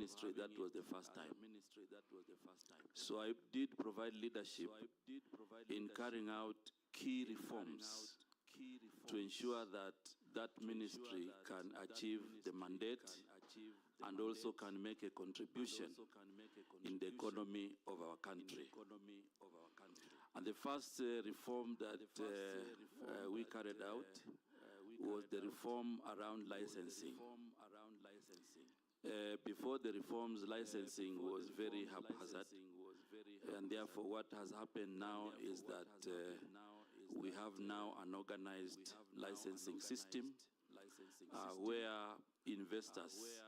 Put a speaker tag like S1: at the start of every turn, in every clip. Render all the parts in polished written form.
S1: ministry, that was the first time. So I did provide leadership in carrying out key reforms to ensure that that ministry can achieve the mandate and also can make a contribution in the economy of our country. And the first reform that we carried out was the reform around licensing. Before the reforms, licensing was very haphazard, and therefore what has happened now is that we have now an organized licensing system where investors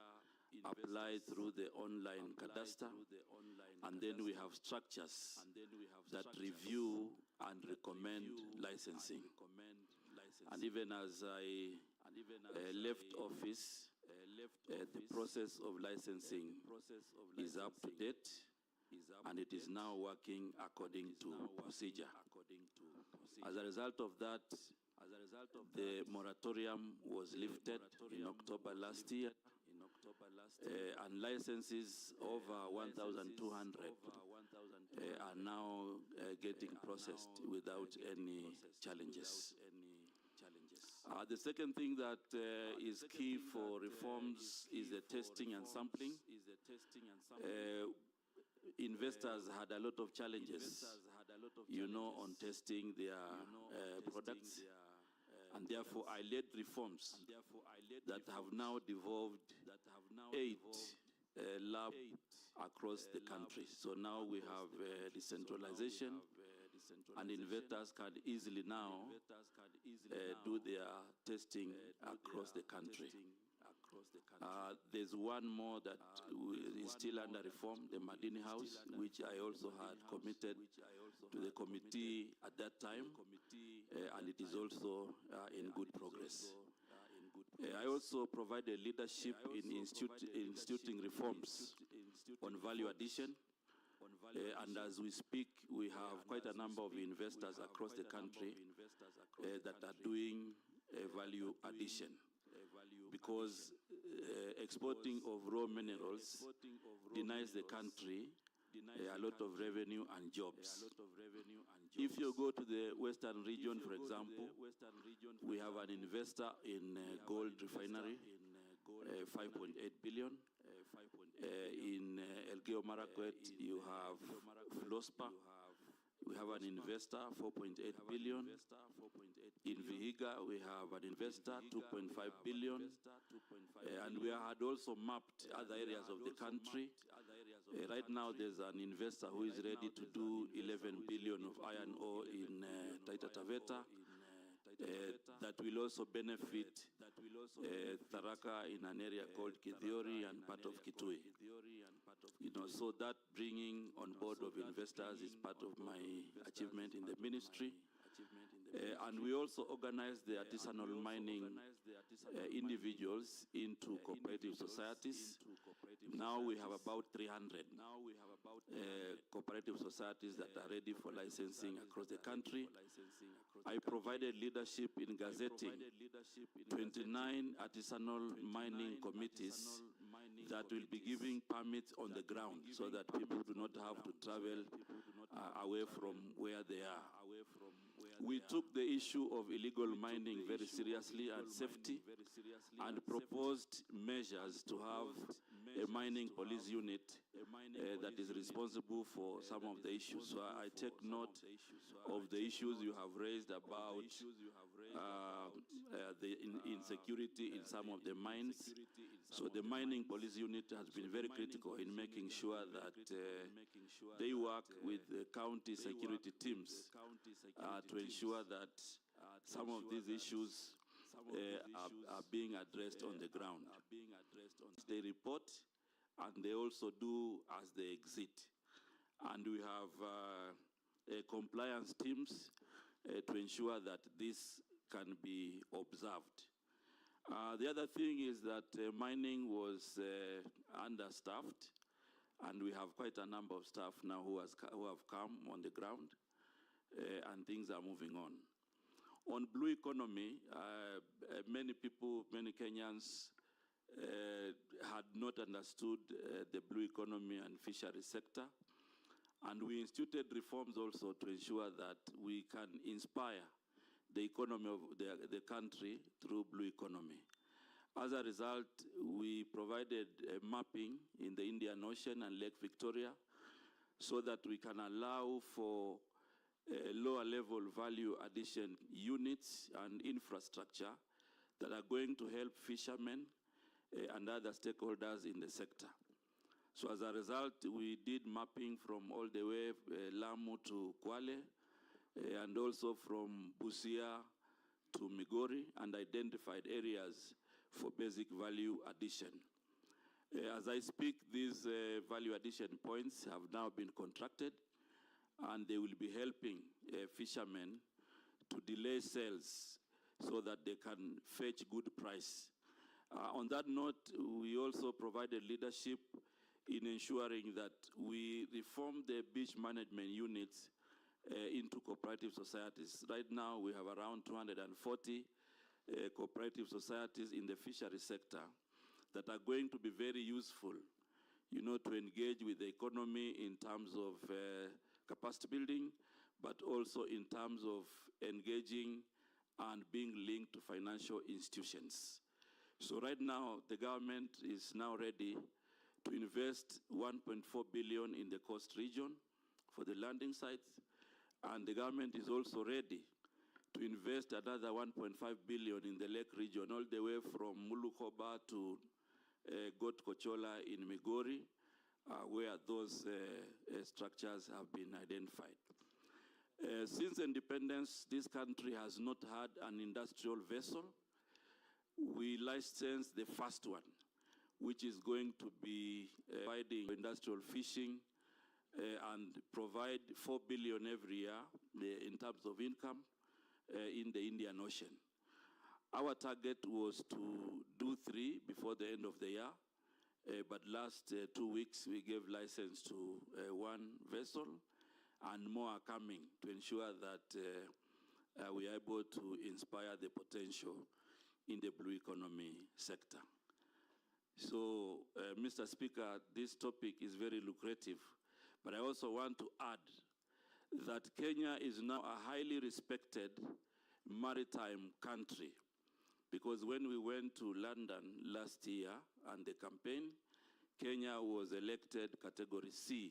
S1: apply through the online cadastre, and then we have structures that review and recommend licensing. And even as I left office, the process of licensing is up to date, and it is now working according to procedure. As a result of that, the moratorium was lifted in October last year, and licenses over 1,200 are now getting processed without any challenges. The second thing that is key for reforms is the testing and sampling. Investors had a lot of challenges, on testing their products. And therefore, I led reforms that have now devolved 8 labs across the country. So now we have decentralization, and investors can easily now do their testing across the country. There's one more that is still under reform, the Madini House, which I also had committed to the committee at that time, and it is also in good progress. I also provided leadership in instituting reforms on value addition, and as we speak, we have quite a number of investors across the country that are doing value addition, because exporting of raw minerals denies the country a lot of revenue and jobs. If you go to the Western region, for example, we have an investor in gold refinery, 5.8 billion. In Elgeyo Marakwet, you have Flospa. We have an investor, 4.8 billion. In Vihiga, we have an investor, 2.5 billion. And we had also mapped other areas of the country. Right now, there's an investor who is ready to do 11 billion of iron ore in Taita Taveta. That will also benefit Tharaka in an area called Kithiori and part of Kitui. So that bringing on board of investors is part of my achievement in the ministry. And we also organized the artisanal mining individuals into cooperative societies. Now we have about 300 cooperative societies that are ready for licensing across the country. I provided leadership in gazetting 29 artisanal mining committees that will be giving permits on the ground so that people do not have to travel away from where they are. We took the issue of illegal mining very seriously and safety, and proposed measures to have a mining police unit that is responsible for some of the issues. So I take note of the issues you have raised about the insecurity in some of the mines. So the mining police unit has been very critical in making sure that they work with the county security teams to ensure that some of these issues are being addressed on the ground. They report, and they also do as they exit. And we have compliance teams to ensure that this can be observed. The other thing is that mining was understaffed, and we have quite a number of staff now who have come on the ground, and things are moving on. On blue economy, many people, many Kenyans had not understood the blue economy and fishery sector. And we instituted reforms also to ensure that we can inspire the economy of the country through blue economy. As a result, we provided mapping in the Indian Ocean and Lake Victoria so that we can allow for lower level value addition units and infrastructure that are going to help fishermen and other stakeholders in the sector. So as a result, we did mapping from all the way Lamu to Kwale, and also from Busia to Migori, and identified areas for basic value addition. As I speak, these value addition points have now been contracted, and they will be helping fishermen to delay sales so that they can fetch good price. On that note, we also provided leadership in ensuring that we reform the beach management units into cooperative societies. Right now, we have around 240 cooperative societies in the fishery sector that are going to be very useful, you know, to engage with the economy in terms of capacity building, but also in terms of engaging and being linked to financial institutions. So right now, the government is now ready to invest 1.4 billion in the coast region for the landing sites, and the government is also ready to invest another 1.5 billion in the lake region, all the way from Mulukoba to Got Kochola in Migori, where those structures have been identified. Since independence, this country has not had an industrial vessel. We licensed the first one, which is going to be providing industrial fishing and provide 4 billion every year in terms of income in the Indian Ocean. Our target was to do 3 before the end of the year, but last 2 weeks we gave license to 1 vessel, and more are coming to ensure that we are able to inspire the potential in the blue economy sector. So, Mr. Speaker, this topic is very lucrative, but I also want to add that Kenya is now a highly respected maritime country, because when we went to London last year and the campaign, Kenya was elected category C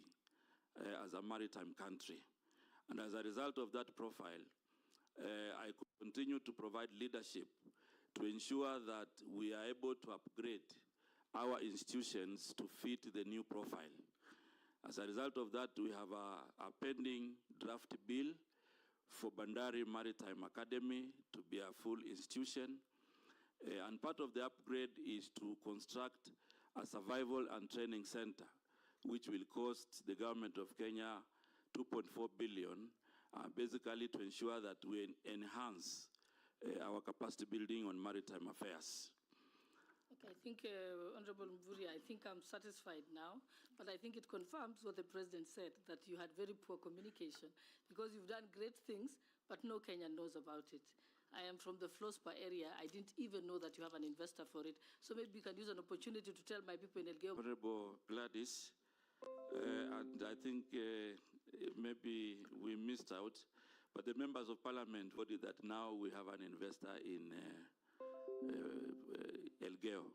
S1: as a maritime country. And as a result of that profile, I continue to provide leadership to ensure that we are able to upgrade our institutions to fit the new profile. As a result of that, we have a pending draft bill for Bandari Maritime Academy to be a full institution. And part of the upgrade is to construct a survival and training center, which will cost the government of Kenya 2.4 billion, basically to ensure that we enhance our capacity building on maritime affairs.
S2: Okay, I think, Honorable Mvuri, I think I'm satisfied now, but I think it confirms what the President said, that you had very poor communication, because you've done great things, but no Kenyan knows about it. I am from the Flospa area. I didn't even know that you have an investor for it. So maybe you can use an opportunity to tell my people in Elgeyo.
S1: Honorable Gladys, and I think maybe we missed out, but the members of parliament voted that now we have an investor in Elgeyo.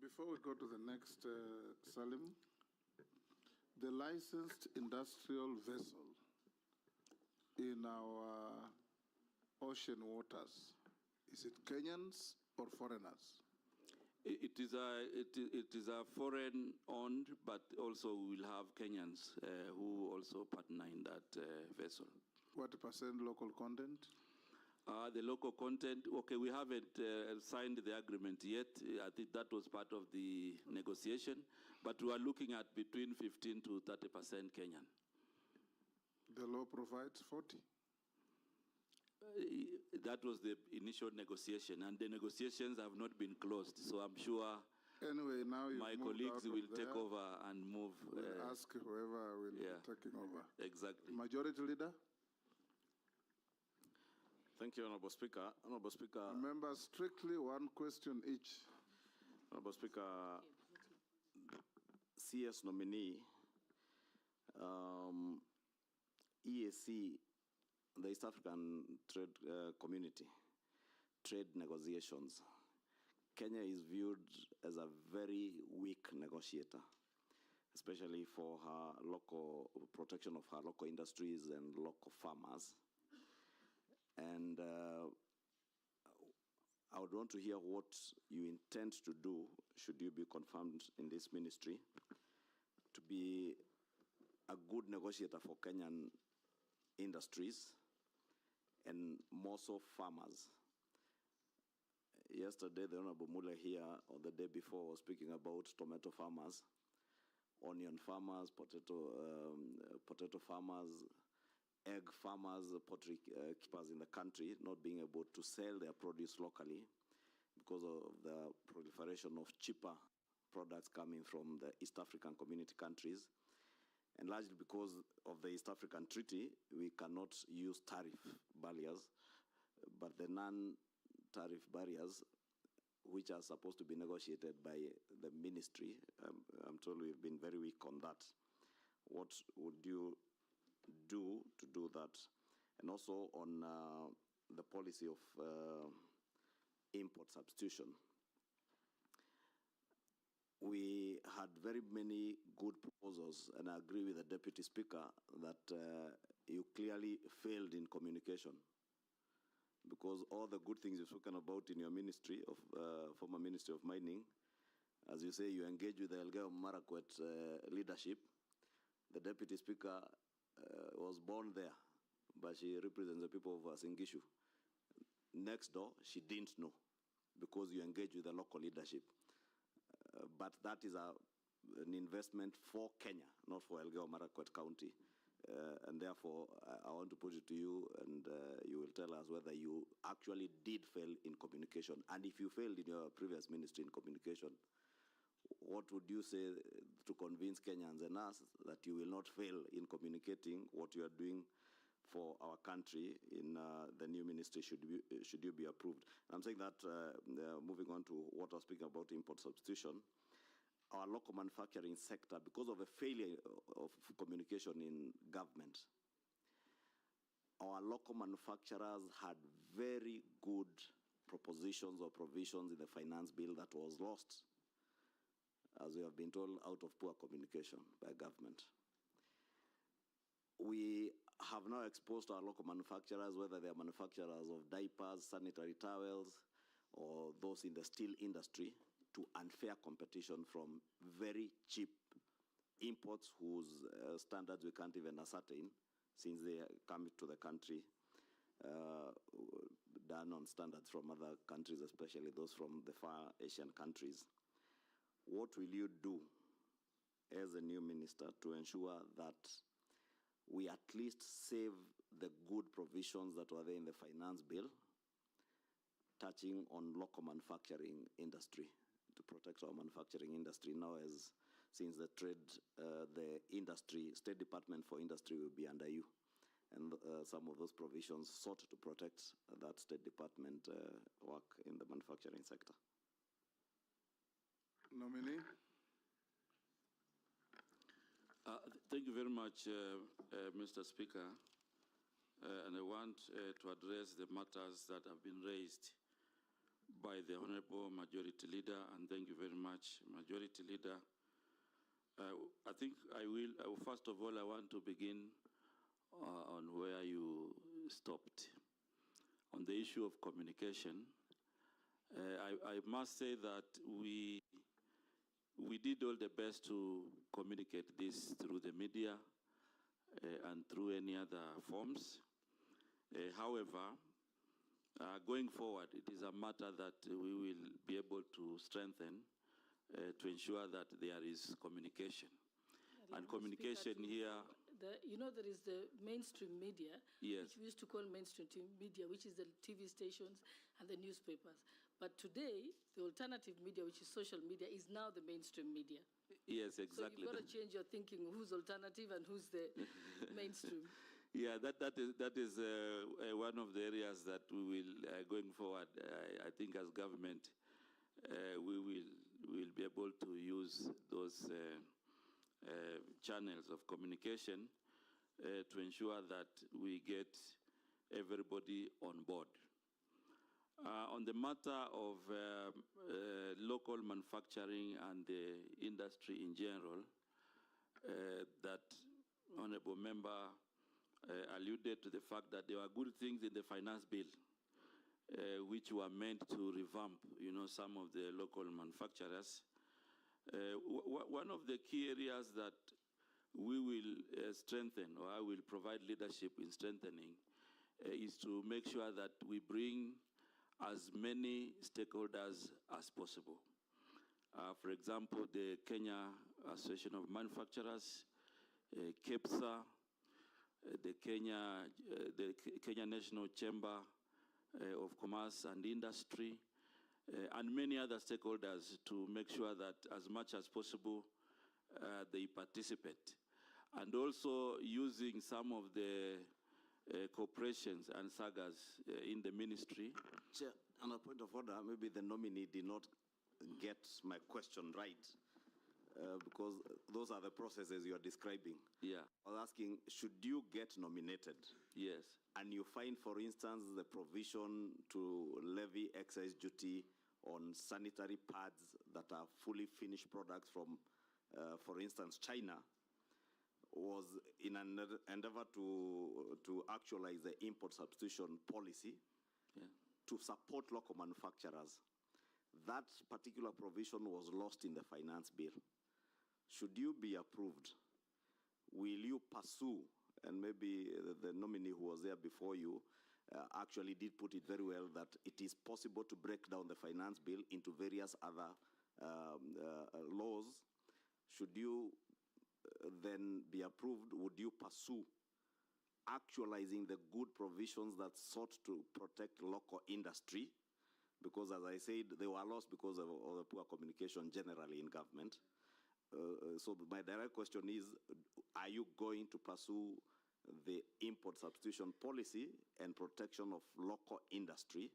S3: Before we go to the next, Salim, the licensed industrial vessel in our ocean waters, is it Kenyans or foreigners?
S1: It is a foreign-owned, but also we'll have Kenyans who also partner in that vessel.
S3: What percent local content?
S1: The local content, okay, we haven't signed the agreement yet. I think that was part of the negotiation, but we are looking at between 15 to 30% Kenyan.
S3: The law provides 40.
S1: That was the initial negotiation, and the negotiations have not been closed, so I'm sure
S3: anyway, now
S1: my colleagues will take over and move.
S3: We'll ask whoever will be taking over.
S1: Exactly.
S3: Majority Leader?
S4: Thank you, Honorable Speaker. Honorable Speaker.
S3: Remember, strictly one question each.
S4: Honorable Speaker, CS nominee, EAC, the East African Trade Community, trade negotiations. Kenya is viewed as a very weak negotiator, especially for her local protection of her local industries and local farmers. And I would want to hear what you intend to do, should you be confirmed in this ministry, to be a good negotiator for Kenyan industries and more so farmers. Yesterday, the Honorable Mule here, or the day before, was speaking about tomato farmers, onion farmers, potato farmers, egg farmers, poultry keepers in the country not being able to sell their produce locally because of the proliferation of cheaper products coming from the East African community countries. And largely because of the East African Treaty, we cannot use tariff barriers, but the non-tariff barriers, which are supposed to be negotiated by the ministry, I'm told we've been very weak on that. What would you do to do that? And also on the policy of import substitution. We had very many good proposals, and I agree with the Deputy Speaker that you clearly failed in communication, because all the good things you've spoken about in your ministry of former Ministry of Mining, as you say, you engage with the Elgeyo Marakwet leadership. The Deputy Speaker was born there, but she represents the people of Singishu. Next door, she didn't know, because you engage with the local leadership. But that is an investment for Kenya, not for Elgeyo Marakwet County. And therefore, I want to put it to you, and you will tell us whether you actually did fail in communication. And if you failed in your previous ministry in communication, what would you say to convince Kenyans and us that you will not fail in communicating what you are doing for our country in the new ministry, should you be approved? And I'm saying that, moving on to what I was speaking about, import substitution, our local manufacturing sector, because of a failure of communication in government, our local manufacturers had very good propositions or provisions in the finance bill that was lost, as we have been told, out of poor communication by government. We have now exposed our local manufacturers, whether they are manufacturers of diapers, sanitary towels, or those in the steel industry, to unfair competition from very cheap imports whose standards we can't even ascertain, since they come to the country done on standards from other countries, especially those from the far Asian countries. What will you do as a new minister to ensure that we at least save the good provisions that were there in the finance bill, touching on local manufacturing industry, to protect our manufacturing industry now, as since the State Department for Industry will be under you. And some of those provisions sought to protect that State Department work in the manufacturing sector.
S3: Nominee.
S1: Thank you very much, Mr. Speaker. And I want to address the matters that have been raised by the Honorable Majority Leader, and thank you very much, Majority Leader. I think I will, first of all, I want to begin on where you stopped. On the issue of communication, I must say that we did all the best to communicate this through the media and through any other forms. However, going forward, it is a matter that we will be able to strengthen to ensure that there is communication. And communication here...
S2: there is the mainstream media,
S1: yes,
S2: which we used to call mainstream media, which is the TV stations and the newspapers. But today, the alternative media, which is social media, is now the mainstream media.
S1: Yes, exactly.
S2: So you've got to change your thinking, who's alternative and who's the mainstream.
S1: Yeah, that is one of the areas that we will, going forward, I think as government, we we'll be able to use those channels of communication to ensure that we get everybody on board. On the matter of local manufacturing and the industry in general, that honorable member alluded to the fact that there were good things in the finance bill, which were meant to revamp, some of the local manufacturers. One of the key areas that we will strengthen, or I will provide leadership in strengthening, is to make sure that we bring as many stakeholders as possible. For example, the Kenya Association of Manufacturers, KEPSA, the Kenya National Chamber of Commerce and Industry, and many other stakeholders, to make sure that as much as possible they participate. And also using some of the corporations and sagas in the ministry.
S4: Chair, on a point of order, maybe the nominee did not get my question right, because those are the processes you are describing.
S1: Yeah.
S4: I was asking, should you get nominated?
S1: Yes.
S4: And you find, for instance, the provision to levy excise duty on sanitary pads that are fully finished products from, for instance, China, was in an endeavor to actualize the import substitution policy,
S1: yeah,
S4: to support local manufacturers. That particular provision was lost in the finance bill. Should you be approved, will you pursue, and maybe the nominee who was there before you actually did put it very well, that it is possible to break down the finance bill into various other laws. Should you then be approved, would you pursue actualizing the good provisions that sought to protect local industry? Because, as I said, they were lost because of the poor communication generally in government. So my direct question is, are you going to pursue the import substitution policy and protection of local industry,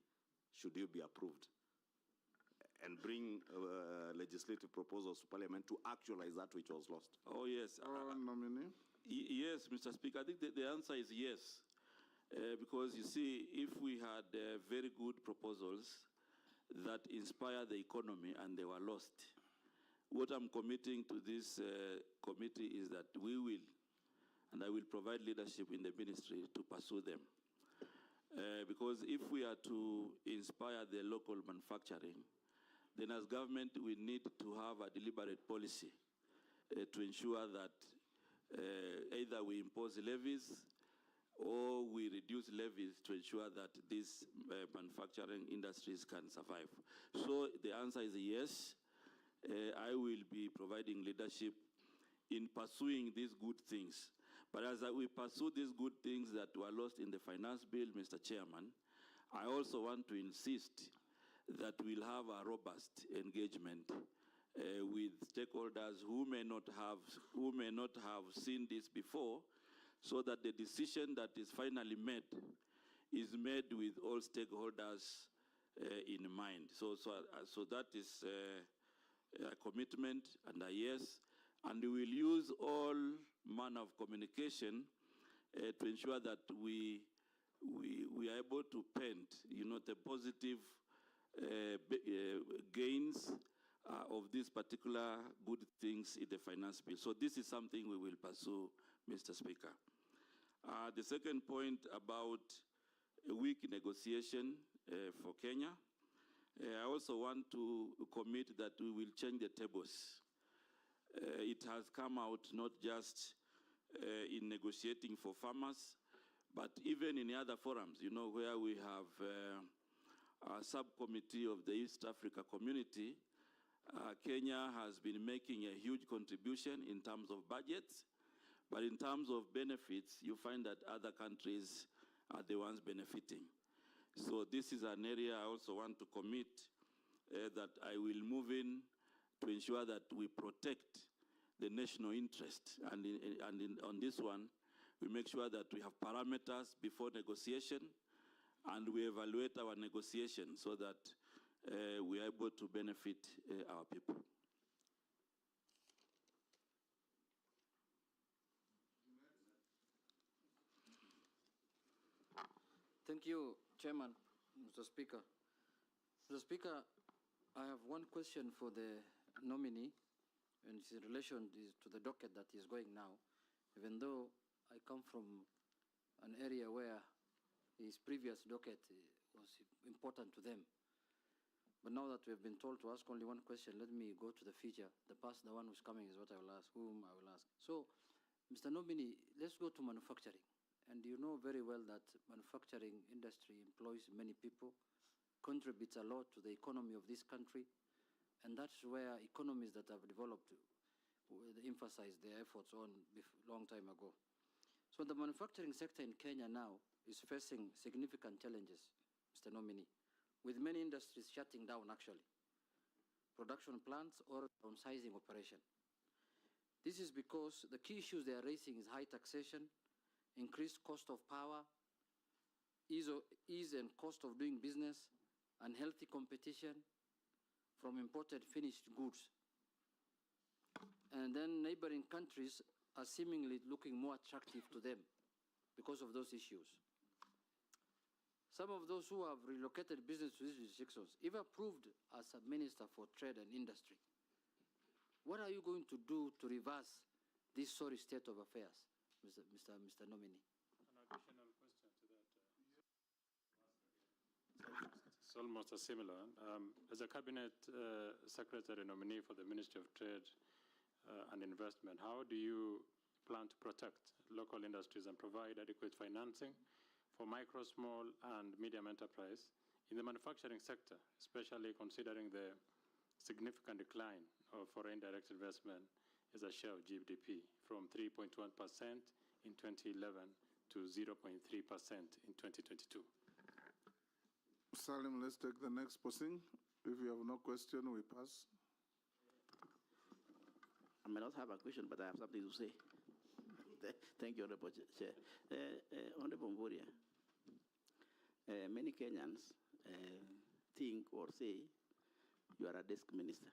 S4: should you be approved, and bring legislative proposals to Parliament to actualize that which was lost?
S1: Oh, yes.
S3: Nominee?
S1: Yes, Mr. Speaker. I think the answer is yes. Because, you see, if we had very good proposals that inspire the economy and they were lost, what I'm committing to this committee is that we will, and I will provide leadership in the ministry to pursue them. Because if we are to inspire the local manufacturing, then as government we need to have a deliberate policy to ensure that either we impose levies or we reduce levies to ensure that these manufacturing industries can survive. So the answer is yes. I will be providing leadership in pursuing these good things. But as we pursue these good things that were lost in the finance bill, Mr. Chairman, I also want to insist that we'll have a robust engagement with stakeholders who may not have seen this before, so that the decision that is finally made is made with all stakeholders in mind. So that is a commitment and a yes, and we will use all manner of communication to ensure that we are able to paint, the positive gains of these particular good things in the finance bill. So this is something we will pursue, Mr. Speaker. The second point about a weak negotiation for Kenya, I also want to commit that we will change the tables. It has come out not just in negotiating for farmers, but even in other forums, where we have a subcommittee of the East Africa community. Kenya has been making a huge contribution in terms of budgets, but in terms of benefits, you find that other countries are the ones benefiting. So this is an area I also want to commit that I will move in to ensure that we protect the national interest. And on this one, we make sure that we have parameters before negotiation, and we evaluate our negotiation so that we are able to benefit our people.
S5: Thank you, Chairman, Mr. Speaker. Mr. Speaker, I have one question for the nominee, and it's in relation to the docket that is going now. Even though I come from an area where his previous docket was important to them. But now that we have been told to ask only one question, let me go to the future. The past, the one who's coming is what I will ask, whom I will ask. So, Mr. Nominee, let's go to manufacturing. And you know very well that manufacturing industry employs many people, contributes a lot to the economy of this country, and that's where economies that have developed emphasize their efforts on a long time ago. So the manufacturing sector in Kenya now is facing significant challenges, Mr. Nominee, with many industries shutting down actually, production plants or downsizing operation. This is because the key issues they are raising is high taxation, increased cost of power, ease and cost of doing business, unhealthy competition from imported finished goods. And then neighboring countries are seemingly looking more attractive to them because of those issues. Some of those who have relocated business to these jurisdictions, if approved as a minister for trade and industry, what are you going to do to reverse this sorry state of affairs, Mr. Nominee?
S6: An additional question to that. It's almost a similar. As a cabinet secretary nominee for the Ministry of Trade and Investment, how do you plan to protect local industries and provide adequate financing for micro, small, and medium enterprise in the manufacturing sector, especially considering the significant decline of foreign direct investment as a share of GDP from 3.1% in 2011 to 0.3% in 2022?
S3: Salim, let's take the next person. If you have no question, we pass.
S7: I may not have a question, but I have something to say. Thank you, Honorable Chair. Honorable Mburia, many Kenyans think or say you are a desk minister.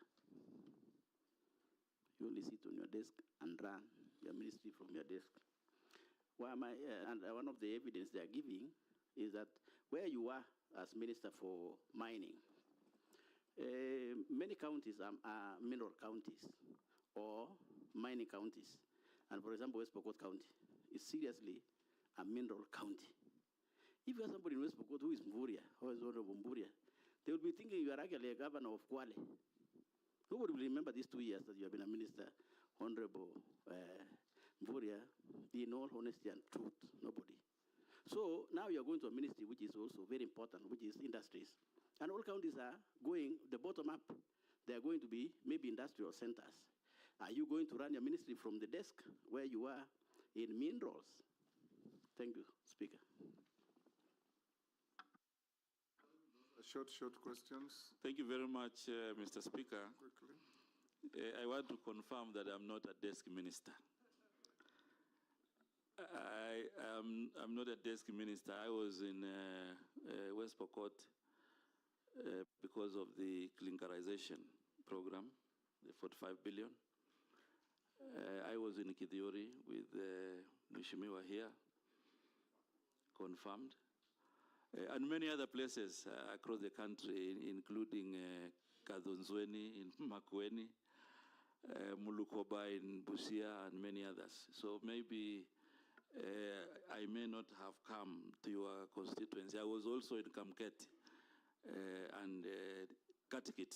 S7: You only sit on your desk and run your ministry from your desk. Why am I, and one of the evidence they are giving is that where you are as minister for mining, many counties are mineral counties or mining counties. And for example, West Pokot County is seriously a mineral county. If you have somebody in West Pokot who is Mburia, or is Honorable Mburia, they will be thinking you are actually a governor of Kwale. Nobody will remember these 2 years that you have been a minister, Honorable Mburia, in all honesty and truth, nobody. So now you are going to a ministry which is also very important, which is industries. And all counties are going, the bottom up, they are going to be maybe industrial centers. Are you going to run your ministry from the desk where you are in minerals? Thank you, Speaker.
S3: Short questions.
S1: Thank you very much, Mr. Speaker.
S3: Quickly.
S1: I want to confirm that I'm not a desk minister. I'm not a desk minister. I was in West Pokot because of the clinkerization program, the 45 billion. I was in Kithiori with Mheshimiwa here, confirmed. And many other places across the country, including Kadhonzweni, in Makueni, Mulukoba in Busia, and many others. So maybe I may not have come to your constituency. I was also in Kamket and Katikit,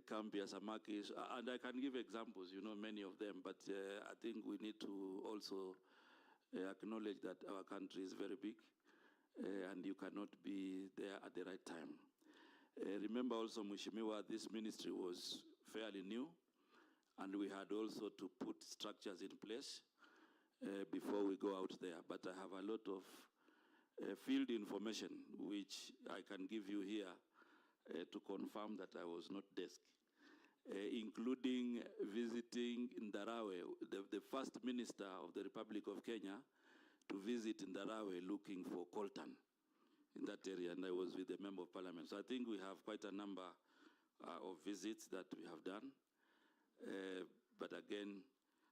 S1: Kambia, Samakis, and I can give examples, you know, many of them, but I think we need to also acknowledge that our country is very big. And you cannot be there at the right time. Remember also, Mheshimiwa, this ministry was fairly new, and we had also to put structures in place before we go out there. But I have a lot of field information, which I can give you here to confirm that I was not desk, including visiting Ndarawe, the first minister of the Republic of Kenya, to visit Ndarawe looking for coltan. in that area, and I was with the Member of Parliament. So I think we have quite a number of visits that we have done. But again,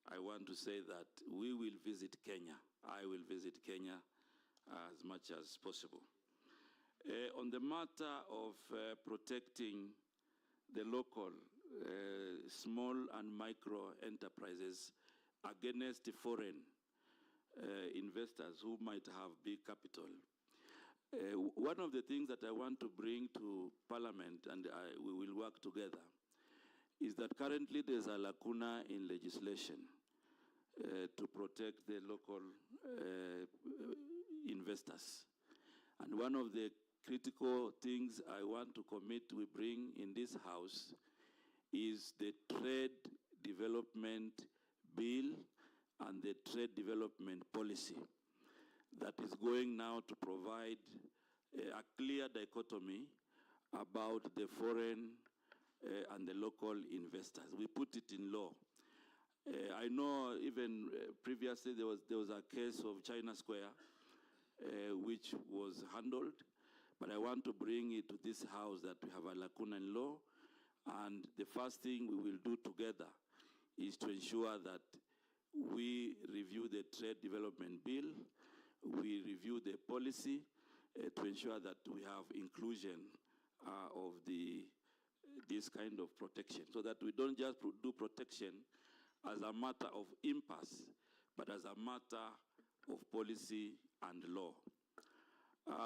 S1: I want to say that we will visit Kenya. I will visit Kenya as much as possible. On the matter of protecting the local small and micro enterprises against the foreign investors who might have big capital, one of the things that I want to bring to Parliament, and we will work together, is that currently there's a lacuna in legislation to protect the local investors. And one of the critical things I want to commit we bring in this House is the Trade Development Bill and the Trade Development Policy that is going now to provide a clear dichotomy about the foreign and the local investors. We put it in law. I know even previously there was a case of China Square which was handled, but I want to bring it to this House that we have a lacuna in law, and the first thing we will do together is to ensure that we review the Trade Development Bill, we review the policy to ensure that we have inclusion of this kind of protection, so that we don't just do protection as a matter of impasse, but as a matter of policy and law.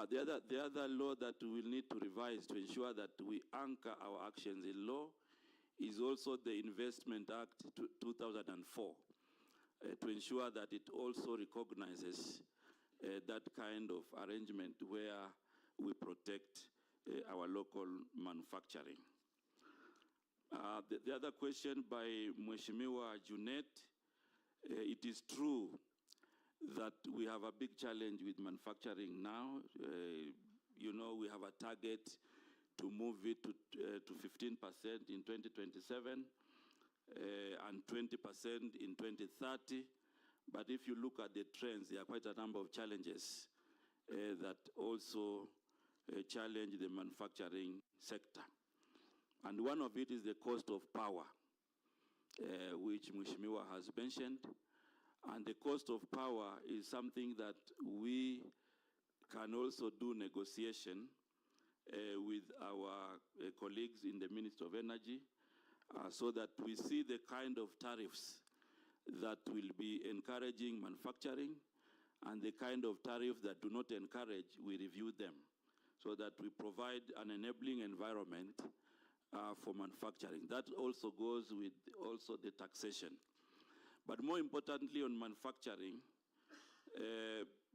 S1: The other law that we will need to revise to ensure that we anchor our actions in law is also the Investment Act 2004, to ensure that it also recognizes that kind of arrangement where we protect our local manufacturing. The other question by Mheshimiwa Junet, it is true that we have a big challenge with manufacturing now. You know, we have a target to move it to 15% in 2027 and 20% in 2030. But if you look at the trends, there are quite a number of challenges that also challenge the manufacturing sector. And one of it is the cost of power, which Mheshimiwa has mentioned. And the cost of power is something that we can also do negotiation with our colleagues in the Ministry of Energy, so that we see the kind of tariffs that will be encouraging manufacturing, and the kind of tariffs that do not encourage, we review them, so that we provide an enabling environment for manufacturing. That also goes with also the taxation. But more importantly on manufacturing,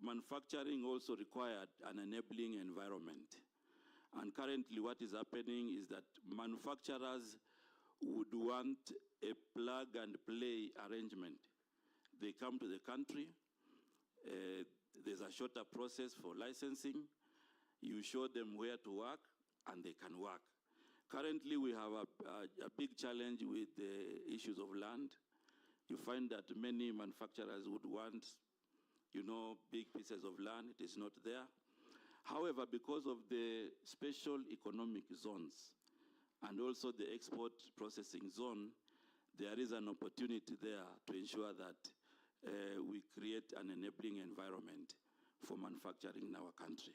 S1: manufacturing also required an enabling environment. And currently what is happening is that manufacturers would want a plug and play arrangement. They come to the country, there's a shorter process for licensing, you show them where to work, and they can work. Currently we have a big challenge with the issues of land. You find that many manufacturers would want, you know, big pieces of land. It is not there. However, because of the special economic zones and also the export processing zone, there is an opportunity there to ensure that we create an enabling environment for manufacturing in our country.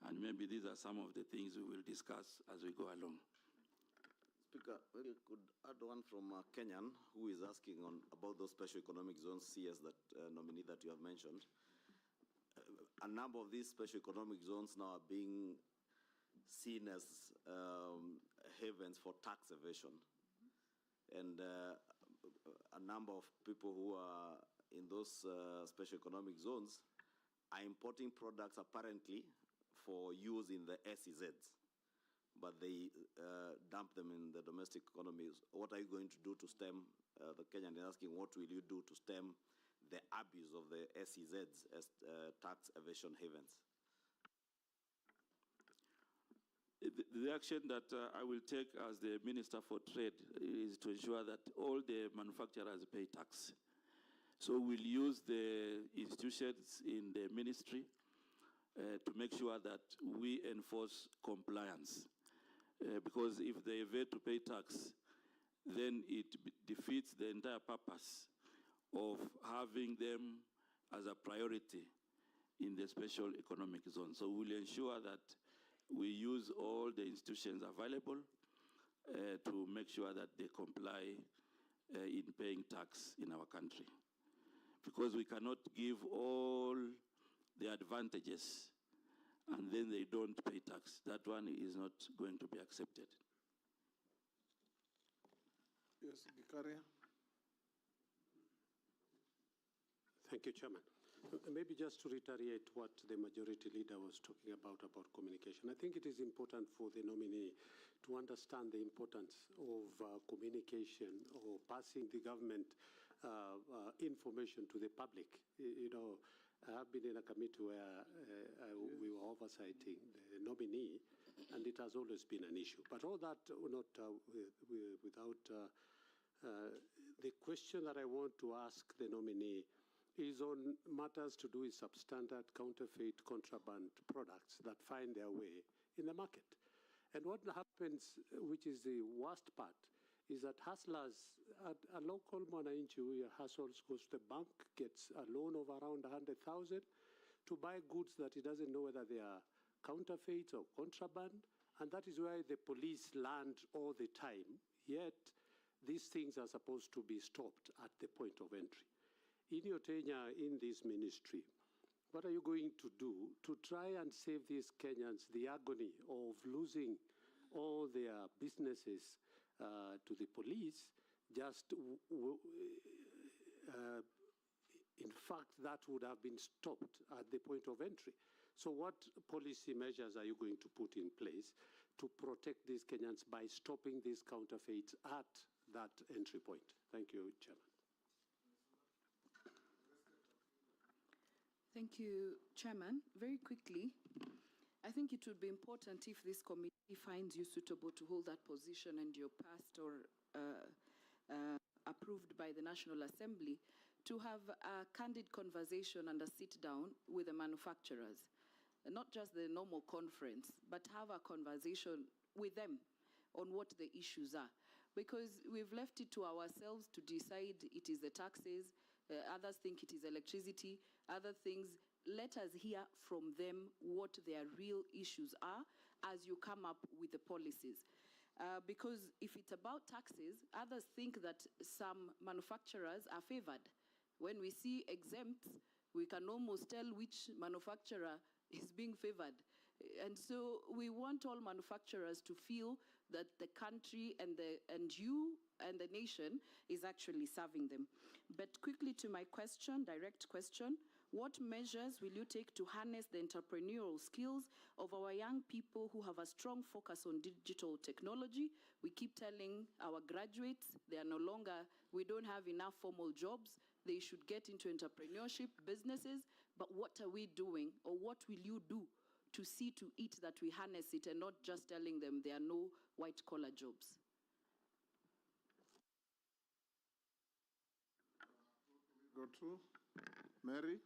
S1: And maybe these are some of the things we will discuss as we go along.
S4: Speaker, we could add one from Kenyan, who is asking about those special economic zones, CS nominee that you have mentioned. A number of these special economic zones now are being seen as havens for tax evasion. And a number of people who are in those special economic zones are importing products apparently for use in the SEZs, but they dump them in the domestic economies. What are you going to do to stem, the Kenyan is asking, what will you do to stem the abuse of the SEZs as tax evasion havens?
S1: The action that I will take as the Minister for Trade is to ensure that all the manufacturers pay tax. So we'll use the institutions in the ministry to make sure that we enforce compliance. Because if they evade to pay tax, then it defeats the entire purpose of having them as a priority in the special economic zone. So we'll ensure that we use all the institutions available to make sure that they comply in paying tax in our country. Because we cannot give all the advantages and then they don't pay tax. That one is not going to be accepted.
S3: Yes, Gikaria.
S8: Thank you, Chairman. Maybe just to reiterate what the majority leader was talking about communication. I think it is important for the nominee to understand the importance of communication or passing the government information to the public. You know, I have been in a committee where we were oversighting the nominee, and it has always been an issue. But all that not without the question that I want to ask the nominee is on matters to do with substandard, counterfeit, contraband products that find their way in the market. And what happens, which is the worst part, is that hustlers, a local mwananchi who hustles, goes to the bank, gets a loan of around 100,000 to buy goods that he doesn't know whether they are counterfeits or contraband, and that is why the police land all the time, yet these things are supposed to be stopped at the point of entry. In your tenure in this ministry, what are you going to do to try and save these Kenyans the agony of losing all their businesses to the police? In fact, that would have been stopped at the point of entry. So what policy measures are you going to put in place to protect these Kenyans by stopping these counterfeits at that entry point? Thank you, Chairman.
S9: Thank you, Chairman. Very quickly, I think it would be important if this committee finds you suitable to hold that position and you're passed or approved by the National Assembly, to have a candid conversation and a sit-down with the manufacturers. Not just the normal conference, but have a conversation with them on what the issues are. Because we've left it to ourselves to decide it is the taxes, others think it is electricity, other things. Let us hear from them what their real issues are as you come up with the policies. Because if it's about taxes, others think that some manufacturers are favored. When we see exempts, we can almost tell which manufacturer is being favored. And so we want all manufacturers to feel that the country and you and the nation is actually serving them. But quickly to my question, direct question, what measures will you take to harness the entrepreneurial skills of our young people who have a strong focus on digital technology? We keep telling our graduates they are no longer, we don't have enough formal jobs, they should get into entrepreneurship, businesses, but what are we doing, or what will you do to see to it that we harness it and not just telling them there are no white-collar jobs?
S3: Go to Mary.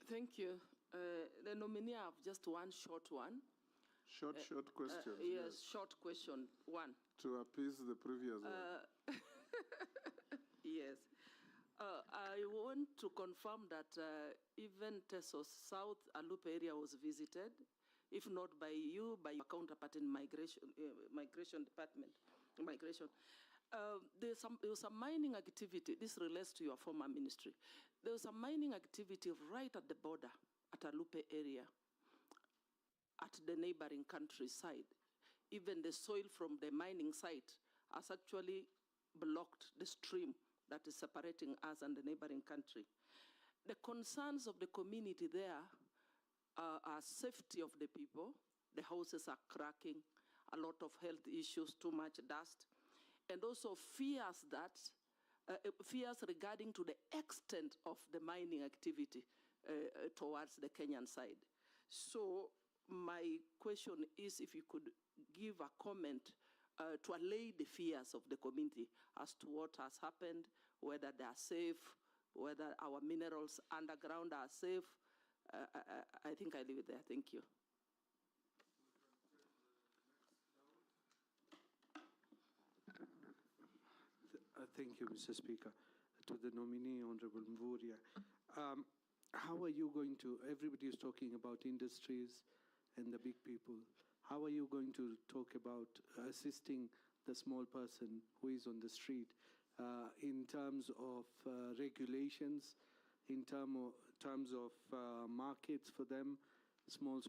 S10: Thank you. The nominee, I have just one short one.
S3: Short question.
S10: Yes, short question, one.
S3: To appease the previous one.
S10: Yes. I want to confirm that even Tesos South Alupe area was visited, if not by you, by your counterpart in migration department. There was a mining activity. This relates to your former ministry. There was a mining activity right at the border, at Alupe area, at the neighboring countryside. Even the soil from the mining site has actually blocked the stream that is separating us and the neighboring country. The concerns of the community there are safety of the people. The houses are cracking, a lot of health issues, too much dust, and also fears regarding to the extent of the mining activity towards the Kenyan side. So my question is if you could give a comment to allay the fears of the community as to what has happened, whether they are safe, whether our minerals underground are safe. I think I leave it there. Thank you.
S11: Thank you, Mr. Speaker. To the nominee, Honorable Mvurya. How are you going to, everybody is talking about industries and the big people. How are you going to talk about assisting the small person who is on the street in terms of regulations, in terms of markets for them, small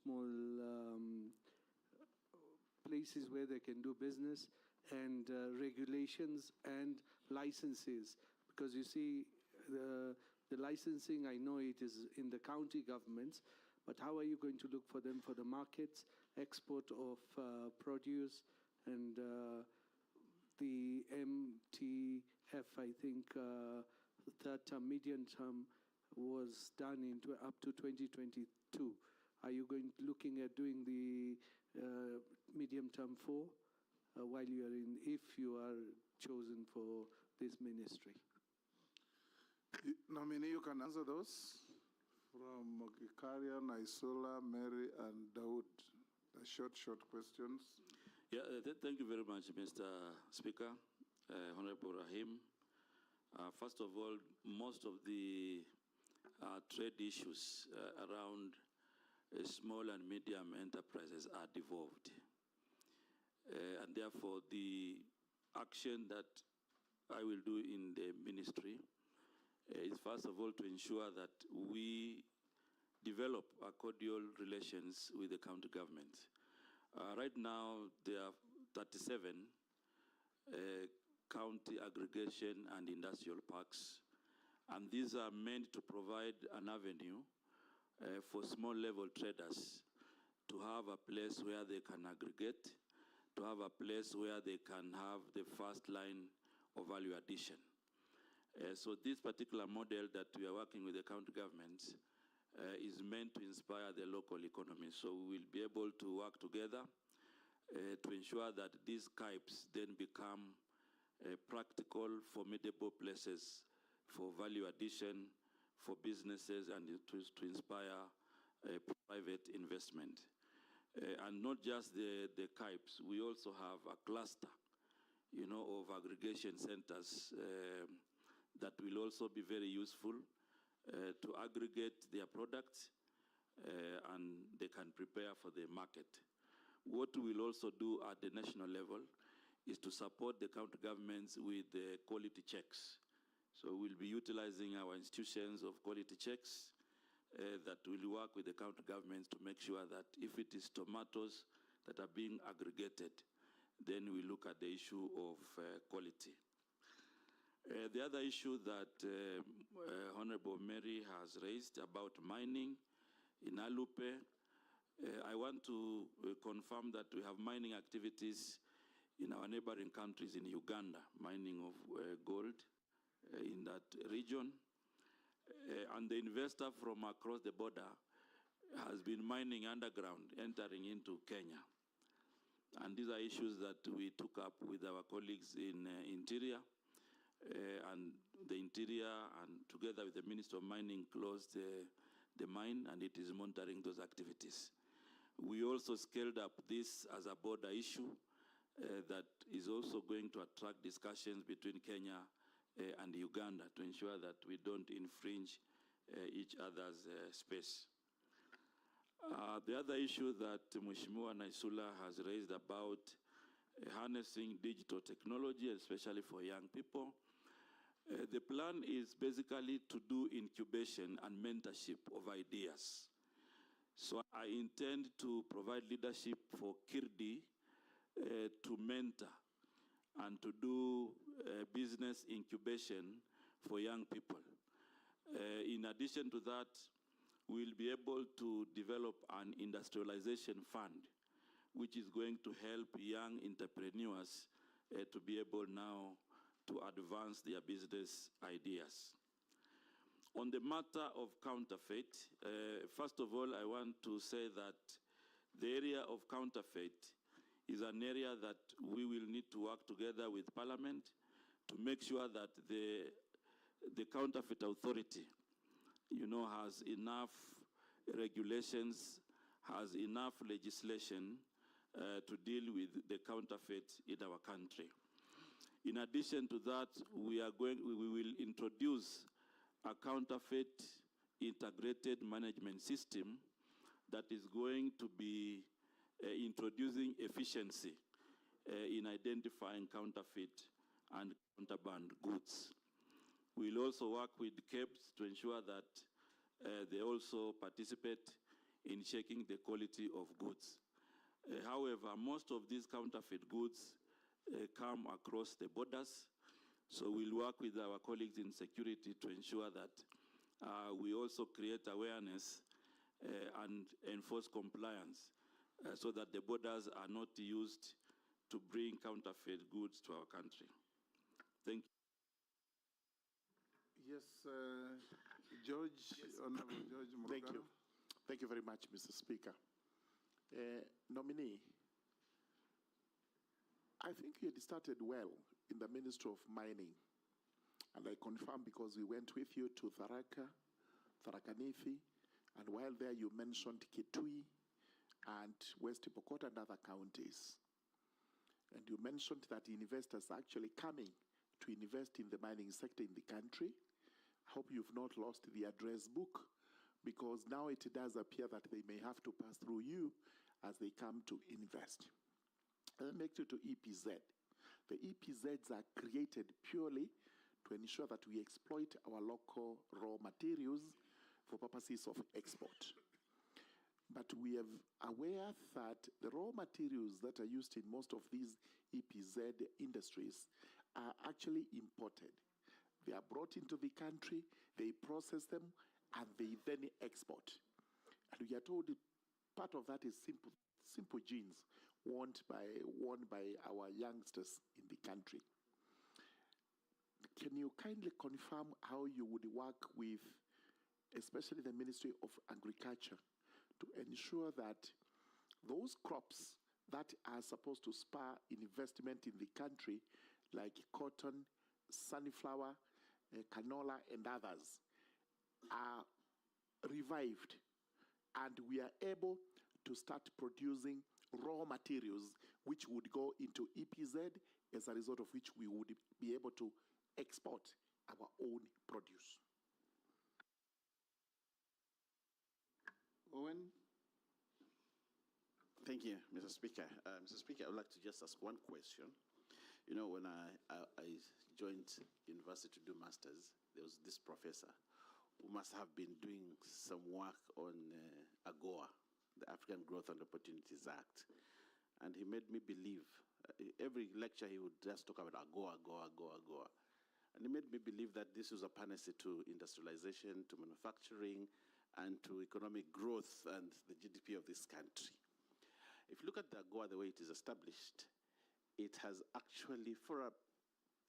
S11: places where they can do business, and regulations and licenses? Because you see, the licensing, I know it is in the county governments, but how are you going to look for them for the markets, export of produce, and the MTF, I think, third term, medium term, was done up to 2022. Are you looking at doing the medium term 4 while you are if you are chosen for this ministry?
S3: Nominee, you can answer those from Gikaria, Naisula, Mary, and Dawood. Short questions.
S1: Yeah, thank you very much, Mr. Speaker, Honorable Rahim. First of all, most of the trade issues around small and medium enterprises are devolved. And therefore, the action that I will do in the ministry is first of all to ensure that we develop cordial relations with the county government. Right now, there are 37 county aggregation and industrial parks, and these are meant to provide an avenue for small-level traders to have a place where they can aggregate, to have a place where they can have the first line of value addition. So this particular model that we are working with the county governments is meant to inspire the local economy. So we will be able to work together to ensure that these CAIPs then become practical, formidable places for value addition, for businesses, and to inspire private investment. And not just the CAIPs, we also have a cluster, of aggregation centers that will also be very useful to aggregate their products and they can prepare for the market. What we will also do at the national level is to support the county governments with the quality checks. So we'll be utilizing our institutions of quality checks that will work with the county governments to make sure that if it is tomatoes that are being aggregated, then we look at the issue of quality. The other issue that Honorable Mary has raised about mining in Alupe, I want to confirm that we have mining activities in our neighboring countries in Uganda, mining of gold in that region. And the investor from across the border has been mining underground, entering into Kenya. And these are issues that we took up with our colleagues in Interior. And the Interior, and together with the Minister of Mining, closed the mine, and it is monitoring those activities. We also scaled up this as a border issue that is also going to attract discussions between Kenya and Uganda to ensure that we don't infringe each other's space. The other issue that Mheshimiwa Naisula has raised about harnessing digital technology, especially for young people. The plan is basically to do incubation and mentorship of ideas. So I intend to provide leadership for Kirdi to mentor and to do business incubation for young people. In addition to that, we'll be able to develop an industrialization fund, which is going to help young entrepreneurs to be able now to advance their business ideas. On the matter of counterfeit, first of all, I want to say that the area of counterfeit is an area that we will need to work together with Parliament to make sure that the the Counterfeit Authority, has enough regulations, has enough legislation to deal with the counterfeit in our country. In addition to that, we will introduce a counterfeit integrated management system that is going to be introducing efficiency in identifying counterfeit and contraband goods. We'll also work with KEBS to ensure that they also participate in checking the quality of goods. However, most of these counterfeit goods come across the borders, so we'll work with our colleagues in security to ensure that we also create awareness and enforce compliance so that the borders are not used to bring counterfeit goods to our country. Thank you.
S3: Yes, George, Honorable George Murugano.
S12: Thank you. Thank you very much, Mr. Speaker. Nominee, I think you had started well in the Ministry of Mining. And I confirm because we went with you to Tharaka Nithi, and while there you mentioned Kitui and West Pokot and other counties. And you mentioned that investors are actually coming to invest in the mining sector in the country. I hope you've not lost the address book, because now it does appear that they may have to pass through you as they come to invest. And then make it to EPZ. The EPZs are created purely to ensure that we exploit our local raw materials for purposes of export. But we are aware that the raw materials that are used in most of these EPZ industries are actually imported. They are brought into the country, they process them, and they then export. And we are told part of that is simple jeans worn by our youngsters in the country. Can you kindly confirm how you would work with, especially the Ministry of Agriculture, to ensure that those crops that are supposed to spur investment in the country, like cotton, sunflower, canola, and others, are revived, and we are able to start producing raw materials which would go into EPZ, as a result of which we would be able to export our own produce.
S3: Owen?
S7: Thank you, Mr. Speaker. Mr. Speaker, I would like to just ask one question. You know, when I joined university to do masters, there was this professor who must have been doing some work on AGOA, the African Growth and Opportunities Act. And he made me believe, every lecture he would just talk about AGOA, AGOA, AGOA, AGOA. And he made me believe that this was a panacea to industrialization, to manufacturing, and to economic growth and the GDP of this country. If you look at the AGOA, the way it is established, it has actually, for a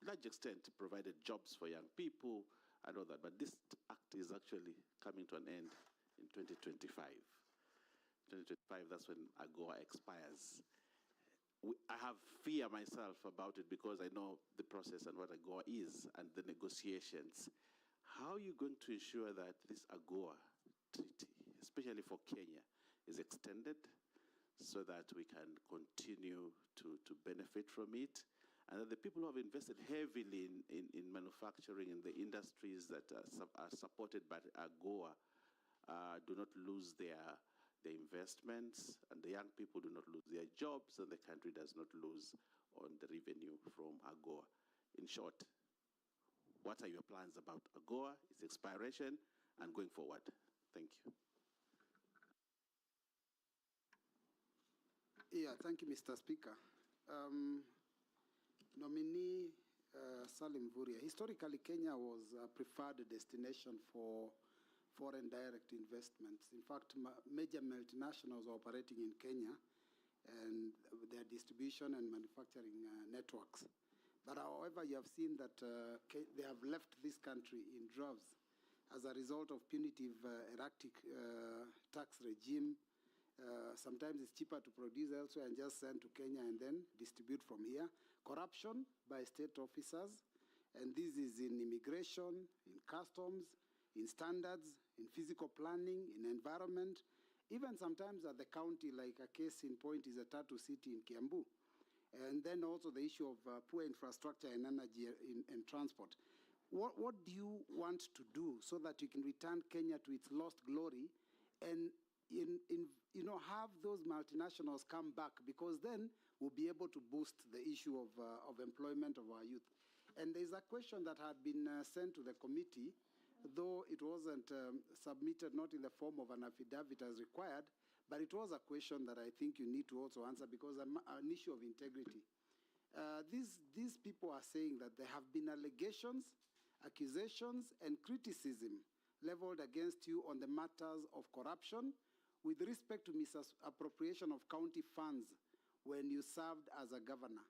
S7: large extent, provided jobs for young people and all that. But this act is actually coming to an end in 2025. 2025, that's when AGOA expires. I have fear myself about it because I know the process and what AGOA is and the negotiations. How are you going to ensure that this AGOA treaty, especially for Kenya, is extended so that we can continue to benefit from it? And that the people who have invested heavily in manufacturing, in the industries that are supported by AGOA, do not lose their investments, and the young people do not lose their jobs, and the country does not lose on the revenue from AGOA. In short, what are your plans about AGOA, its expiration, and going forward? Thank you.
S13: Yeah, thank you, Mr. Speaker. Nominee Salim Vuria. Historically, Kenya was a preferred destination for foreign direct investments. In fact, major multinationals are operating in Kenya and their distribution and manufacturing networks. But however, you have seen that they have left this country in droves as a result of punitive erratic tax regime. Sometimes it's cheaper to produce elsewhere and just send to Kenya and then distribute from here. Corruption by state officers, And this is in immigration, in customs, in standards, in physical planning, in environment, even sometimes at the county, like a case in point is a Tatu City in Kiambu. And then also the issue of poor infrastructure and energy and transport. What do you want to do so that you can return Kenya to its lost glory and have those multinationals come back? Because then we'll be able to boost the issue of employment of our youth. And there's a question that had been sent to the committee, though it wasn't submitted, not in the form of an affidavit as required, but it was a question that I think you need to also answer because an issue of integrity. These people are saying that there have been allegations, accusations, and criticism leveled against you on the matters of corruption with respect to misappropriation of county funds when you served as a governor.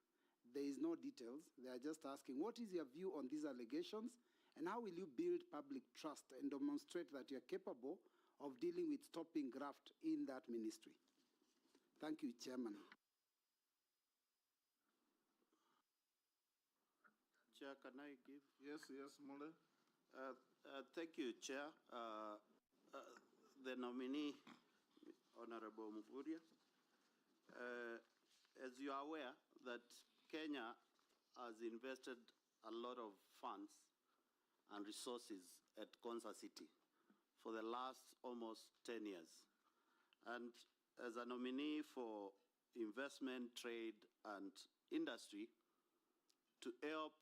S13: There is no details. They are just asking, what is your view on these allegations, and how will you build public trust and demonstrate that you are capable of dealing with stopping graft in that ministry? Thank you, Chairman.
S7: Chair, can I give?
S12: Yes, Mule.
S7: Thank you, Chair. The nominee, Honorable Mvurya, as you are aware that Kenya has invested a lot of funds and resources at Konza City for the last almost 10 years. And as a nominee for investment, trade, and industry, to help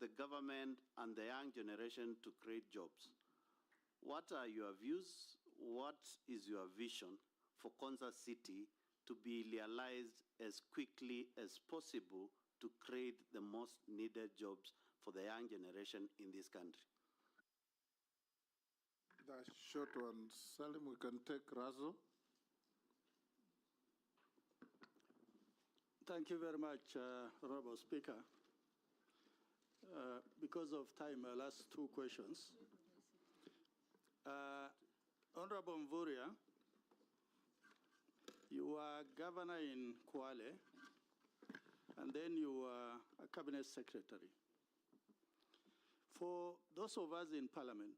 S7: the government and the young generation to create jobs, what are your views? What is your vision for Konza City to be realized as quickly as possible to create the most needed jobs for the young generation in this country?
S12: The short one, Salim, we can take Razo.
S14: Thank you very much, Honorable Speaker. Because of time, I'll ask two questions. Honorable Mvurya, you were governor in Kwale, and then you were a cabinet secretary. For those of us in parliament,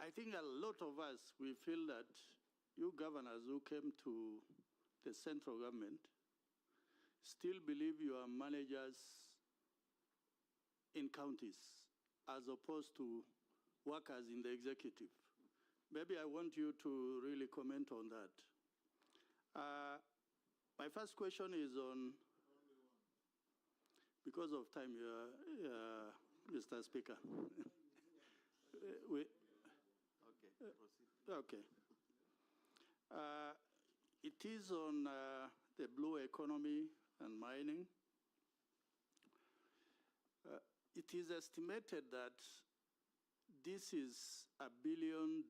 S14: I think a lot of us, we feel that you governors who came to the central government still believe you are managers in counties as opposed to workers in the executive. Maybe I want you to really comment on that. My first question is on, because of time, Mr. Speaker. Okay. It is on the blue economy and mining. It is estimated that this is $1 billion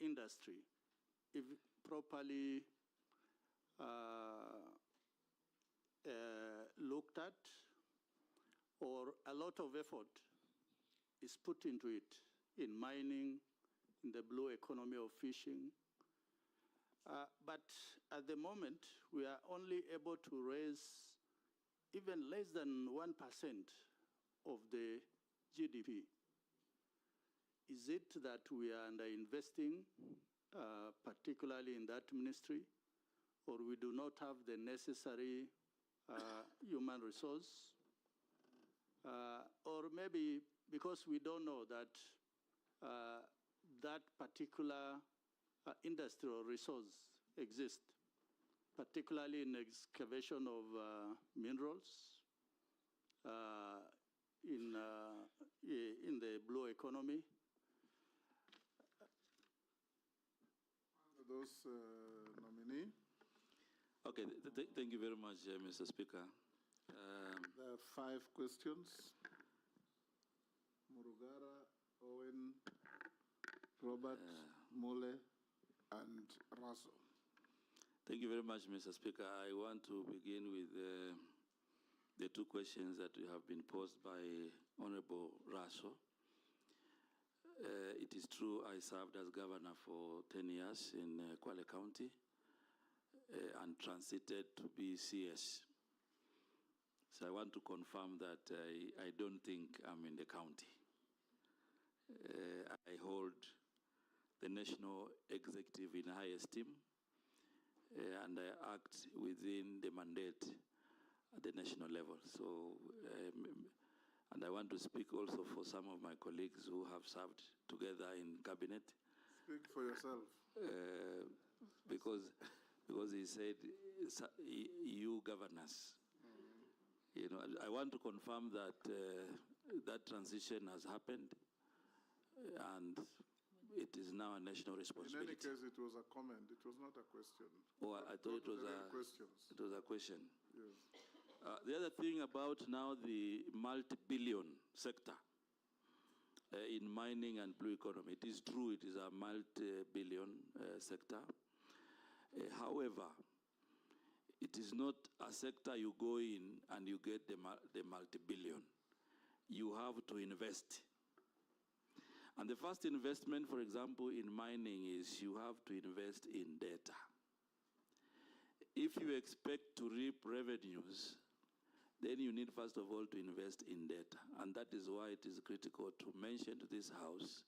S14: industry if properly looked at, or a lot of effort is put into it in mining, in the blue economy of fishing. But at the moment, we are only able to raise even less than 1% of the GDP. Is it that we are underinvesting, particularly in that ministry, or we do not have the necessary human resource? Or maybe because we don't know that that particular industrial resource exists, particularly in excavation of minerals, in the blue economy.
S12: Those nominee.
S1: Okay, thank you very much, Mr. Speaker.
S12: There are 5 questions. Murugara, Owen, Robert, Mule, and Raso.
S1: Thank you very much, Mr. Speaker. I want to begin with the 2 questions that have been posed by Honorable Raso. It is true I served as governor for 10 years in Kwale County and transited to be CS. So I want to confirm that I don't think I'm in the county. I hold the national executive in high esteem, and I act within the mandate at the national level. So, and I want to speak also for some of my colleagues who have served together in cabinet.
S3: Speak for yourself.
S1: Because he said, you governors. You know, I want to confirm that that transition has happened, and it is now a national responsibility.
S3: In any case, it was a comment. It was not a question.
S1: Oh, I thought it was
S3: questions.
S1: It was a question.
S3: Yes.
S1: The other thing about now the multi-billion sector in mining and blue economy, it is true it is a multi-billion sector. However, it is not a sector you go in and you get the multi-billion. You have to invest. And the first investment, for example, in mining is you have to invest in data. If you expect to reap revenues, then you need, first of all, to invest in data. And that is why it is critical to mention to this House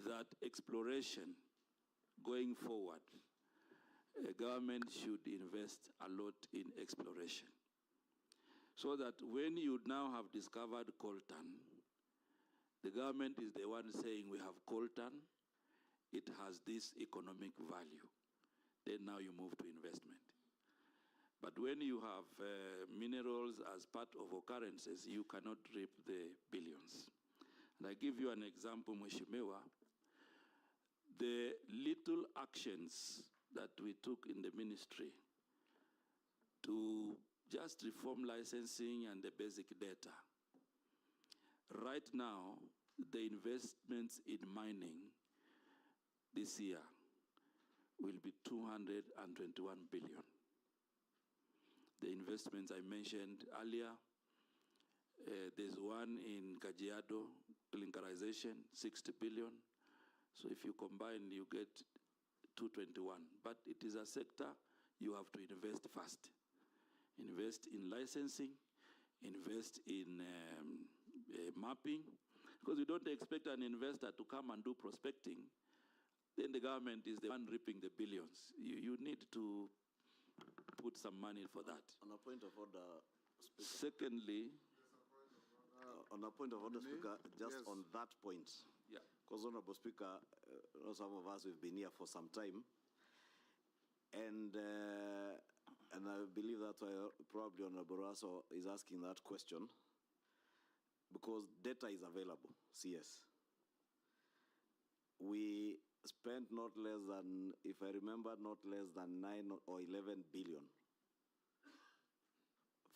S1: that exploration going forward, government should invest a lot in exploration. So that when you now have discovered coltan, the government is the one saying we have coltan, it has this economic value. Then now you move to investment. But when you have minerals as part of occurrences, you cannot reap the billions. And I give you an example, Mheshimiwa. The little actions that we took in the ministry to just reform licensing and the basic data. Right now, the investments in mining this year will be 221 billion. The investments I mentioned earlier, there's one in Kajiado, clinkerization, 60 billion. So if you combine, you get 221. But it is a sector you have to invest first. Invest in licensing, invest in mapping, because you don't expect an investor to come and do prospecting. Then the government is the one reaping the billions. You need to put some money for that.
S4: On a point of order, Speaker.
S1: Secondly,
S4: on a point of order, Speaker, just
S3: yes.
S4: on that point.
S1: Yeah.
S4: Because, Honorable Speaker, some of us have been here for some time. And I believe that's why probably Honorable Raso is asking that question. Because data is available, CS. We spent not less than, if I remember, not less than 9 or 11 billion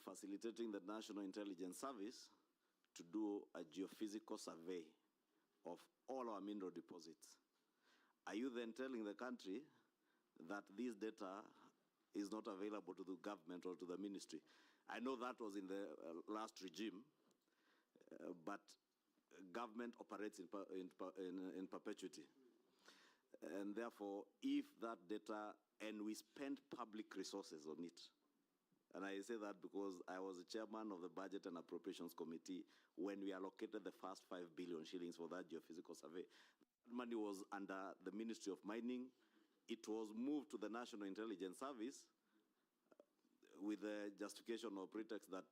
S4: facilitating the National Intelligence Service to do a geophysical survey of all our mineral deposits. Are you then telling the country that this data is not available to the government or to the ministry? I know that was in the last regime, but government operates in perpetuity. And therefore, if that data, and we spend public resources on it, and I say that because I was the chairman of the Budget and Appropriations Committee when we allocated the first 5 billion shillings for that geophysical survey. That money was under the Ministry of Mining. It was moved to the National Intelligence Service with the justification or pretext that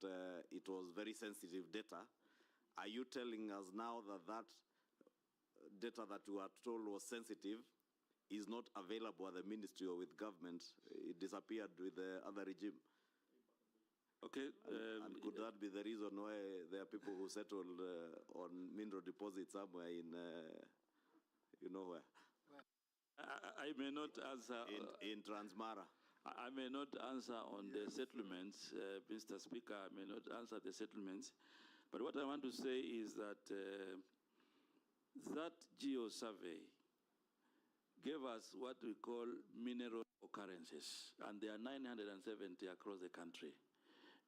S4: it was very sensitive data. Are you telling us now that that data that we were told was sensitive is not available at the ministry or with government? It disappeared with the other regime.
S1: Okay.
S4: And could that be the reason why there are people who settled on mineral deposits somewhere in, you know where?
S1: I may not answer.
S4: In Transmara.
S1: I may not answer on the settlements, Mr. Speaker. I may not answer the settlements. But what I want to say is that that geo survey gave us what we call mineral occurrences, and there are 970 across the country.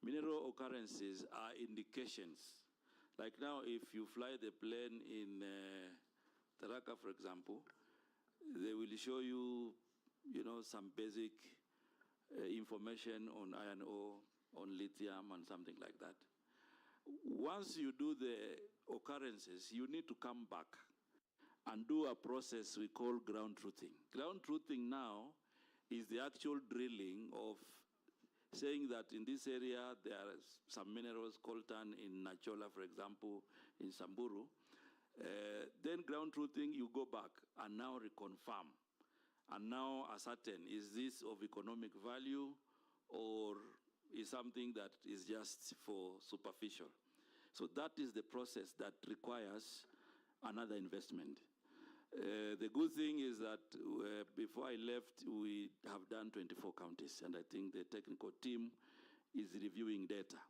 S1: Mineral occurrences are indications. Like now, if you fly the plane in Tharaka, for example, they will show you, some basic information on iron ore, on lithium and something like that. Once you do the occurrences, you need to come back and do a process we call ground truthing. Ground truthing now is the actual drilling of saying that in this area there are some minerals, coltan in Nachola, for example, in Samburu. Then ground truthing, you go back and now reconfirm. And now ascertain, is this of economic value or is something that is just for superficial? So that is the process that requires another investment. The good thing is that before I left, we have done 24 counties, and I think the technical team is reviewing data.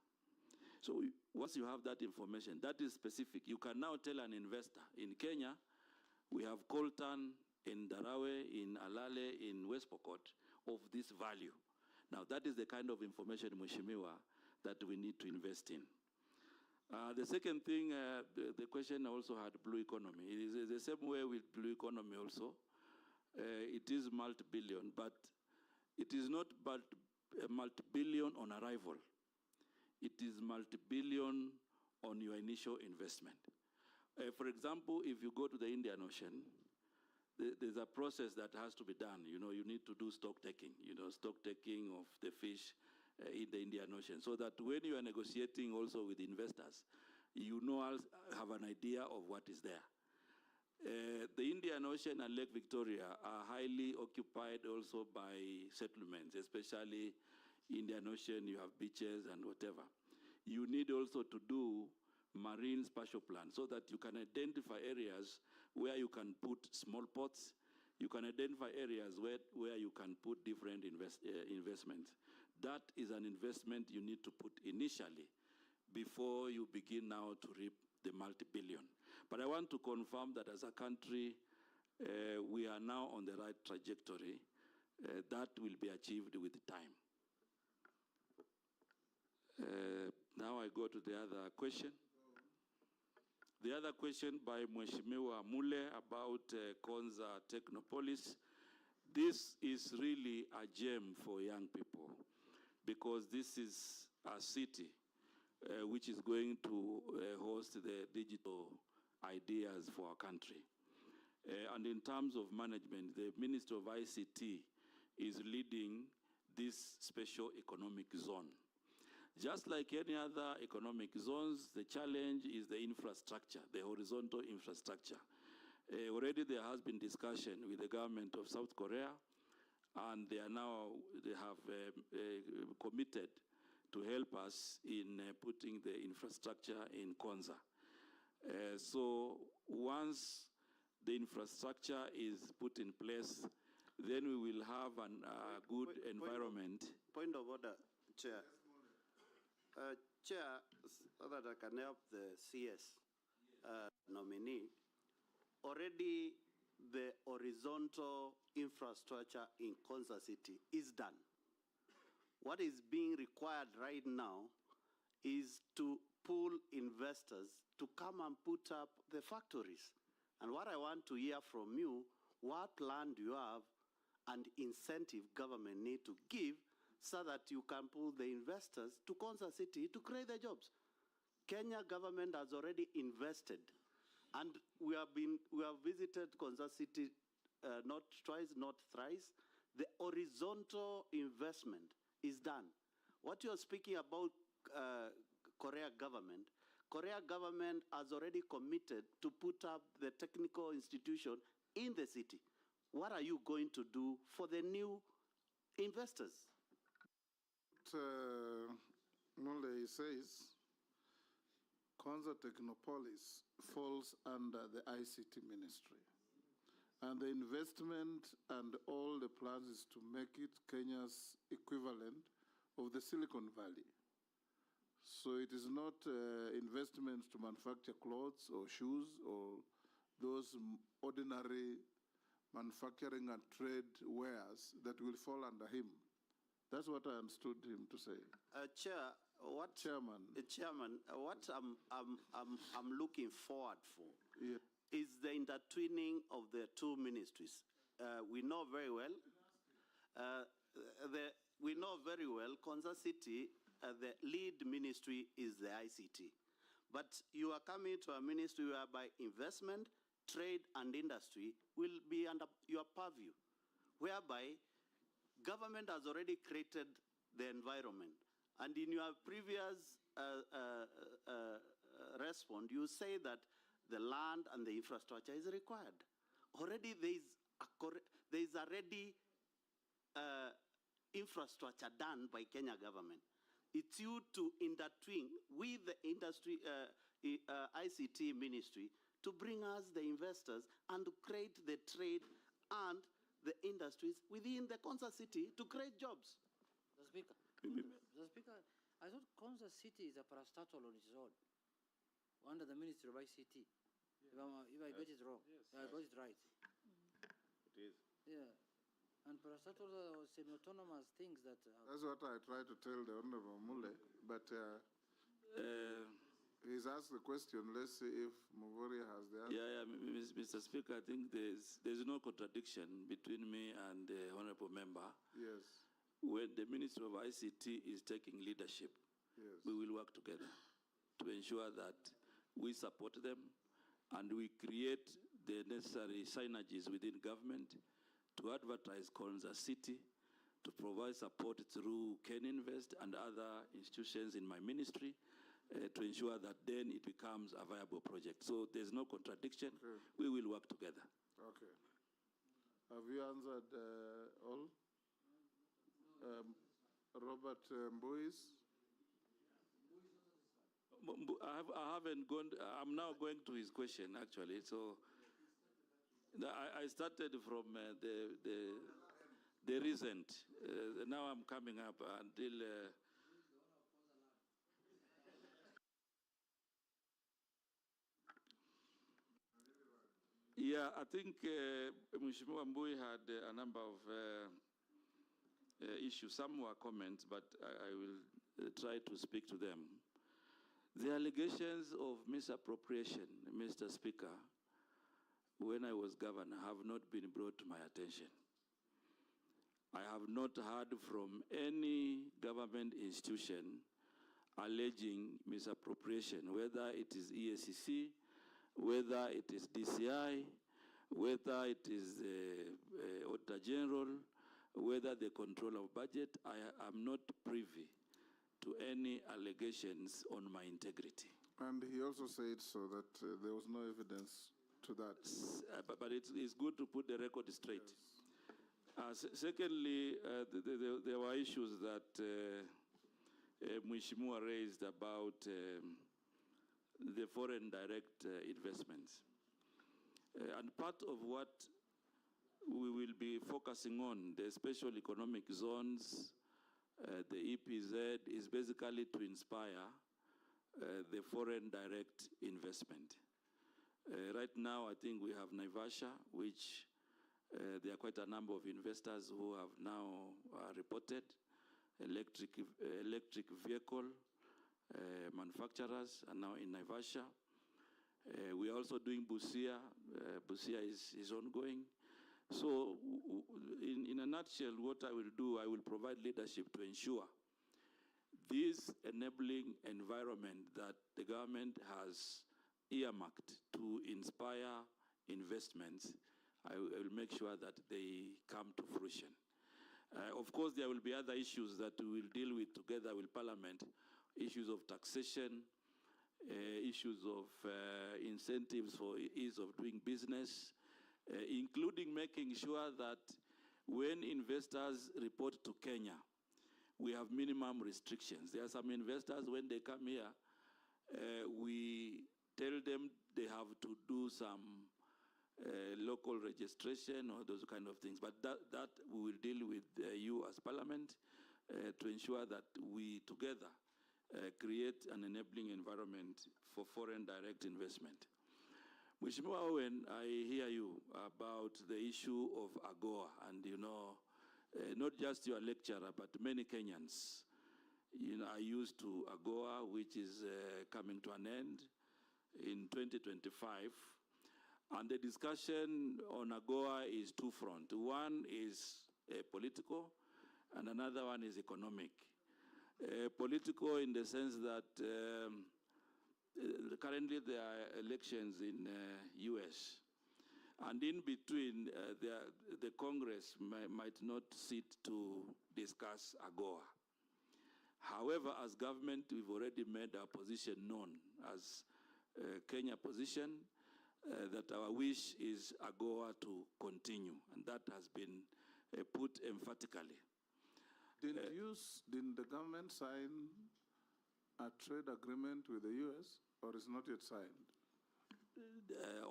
S1: So once you have that information, that is specific. You can now tell an investor, in Kenya, we have coltan in Darawe, in Alale, in West Pokot, of this value. Now, that is the kind of information, Mheshimiwa, that we need to invest in. The second thing, the question also had blue economy. It is the same way with blue economy also. It is multi-billion, but it is not multi-billion on arrival. It is multi-billion on your initial investment. For example, if you go to the Indian Ocean, there's a process that has to be done. You know, you need to do stock taking, stock taking of the fish in the Indian Ocean, so that when you are negotiating also with investors, have an idea of what is there. The Indian Ocean and Lake Victoria are highly occupied also by settlements, especially Indian Ocean, you have beaches and whatever. You need also to do marine spatial plan so that you can identify areas where you can put small pots. You can identify areas where you can put different investments. That is an investment you need to put initially before you begin now to reap the multi-billion. But I want to confirm that as a country, we are now on the right trajectory. That will be achieved with time. Now I go to the other question. The other question by Mheshimiwa Mule about Konza Technopolis. This is really a gem for young people because this is a city which is going to host the digital ideas for our country. And in terms of management, the Minister of ICT is leading this special economic zone. Just like any other economic zones, the challenge is the infrastructure, the horizontal infrastructure. Already there has been discussion with the government of South Korea, and they have committed to help us in putting the infrastructure in Konza. So once the infrastructure is put in place, then we will have a good environment.
S15: Point of order, Chair. Chair, so that I can help the CS nominee, already the horizontal infrastructure in Konza City is done. What is being required right now is to pull investors to come and put up the factories. And what I want to hear from you, what plan do you have and incentive government need to give so that you can pull the investors to Konza City to create the jobs? Kenya government has already invested, and we have visited Konza City not twice, not thrice. The horizontal investment is done. What you are speaking about, Korea government has already committed to put up the technical institution in the city. What are you going to do for the new investors?
S3: Mule says Konza Technopolis falls under the ICT ministry. And the investment and all the plans is to make it Kenya's equivalent of the Silicon Valley. So it is not investments to manufacture clothes or shoes or those ordinary manufacturing and trade wares that will fall under him. That's what I understood him to say.
S15: Chairman, what I'm looking forward for is the intertwining of the two ministries. We know very well, Konza City the lead ministry is the ICT. But you are coming to a ministry whereby investment, trade, and industry will be under your purview, whereby government has already created the environment. And in your previous response, you say that the land and the infrastructure is required. Already there is already infrastructure done by Kenya government. It's you to intertwine with the industry, ICT ministry to bring us the investors and to create the trade and the industries within the Konza city to create jobs.
S5: The Speaker, I thought Konza city is a parastatal on its own, under the Ministry of ICT. Yeah. If I got it wrong, I got it right.
S4: It is.
S5: Yeah. And parastatal are semi-autonomous things that...
S3: That's what I tried to tell the Honorable Mule, but he's asked the question. Let's see if Muvuri has the answer.
S1: Yeah, Mr. Speaker, I think there's no contradiction between me and the Honorable Member.
S3: Yes.
S1: When the Ministry of ICT is taking leadership,
S3: yes,
S1: we will work together to ensure that we support them and we create the necessary synergies within government to advertise Konza City, to provide support through Kenyan Invest and other institutions in my ministry to ensure that then it becomes a viable project. So there's no contradiction.
S3: Okay.
S1: We will work together.
S3: Okay. Have you answered all? Robert Mbuis?
S1: I haven't gone, I'm now going to his question actually. So I started from the recent. Now I'm coming up until... Yeah, I think Mheshimiwa Mbui had a number of issues. Some were comments, but I will try to speak to them. The allegations of misappropriation, Mr. Speaker, when I was governor, have not been brought to my attention. I have not heard from any government institution alleging misappropriation, whether it is EACC, whether it is DCI, whether it is the Auditor General, whether the control of budget. I am not privy to any allegations on my integrity.
S3: And he also said so that there was no evidence to that.
S1: But it's good to put the record straight. Yes. Secondly, there were issues that Mheshimiwa raised about the foreign direct investments. And part of what we will be focusing on, the special economic zones, the EPZ, is basically to inspire the foreign direct investment. Right now, I think we have Naivasha, which there are quite a number of investors who have now reported, electric vehicle manufacturers are now in Naivasha. We are also doing Busia. Busia is ongoing. So in a nutshell, what I will do, I will provide leadership to ensure this enabling environment that the government has earmarked to inspire investments, I will make sure that they come to fruition. Of course, there will be other issues that we will deal with together with Parliament, issues of taxation, issues of incentives for ease of doing business, including making sure that when investors report to Kenya, we have minimum restrictions. There are some investors, when they come here, we tell them they have to do some local registration or those kind of things. But that we will deal with you as Parliament to ensure that we together create an enabling environment for foreign direct investment. Mheshimiwa Owen, I hear you about the issue of AGOA, and you know, not just your lecturer, but many Kenyans, you know, are used to AGOA, which is coming to an end in 2025. And the discussion on AGOA is two-front. One is political, and another one is economic. Political in the sense that currently there are elections in US. And in between, the Congress might not sit to discuss AGOA. However, as government, we've already made our position known as Kenya position, that our wish is AGOA to continue, and that has been put emphatically.
S3: Didn't the government sign a trade agreement with the US, or is not yet signed?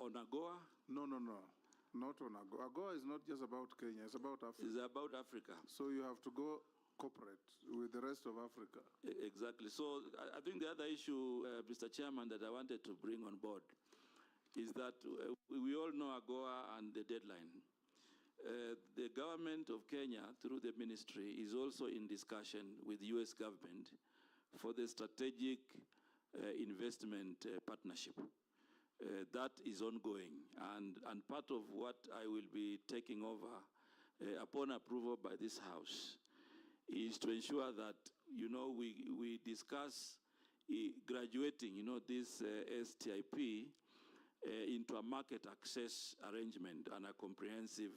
S1: On AGOA?
S3: No, not on AGOA. AGOA is not just about Kenya, it's about Africa.
S1: It's about Africa.
S3: So you have to go cooperate with the rest of Africa.
S1: Exactly. So I think the other issue, Mr. Chairman, that I wanted to bring on board is that we all know AGOA and the deadline. The government of Kenya, through the ministry, is also in discussion with the US government for the strategic investment partnership. That is ongoing, and part of what I will be taking over upon approval by this House is to ensure that, we discuss graduating, this STIP into a market access arrangement and a comprehensive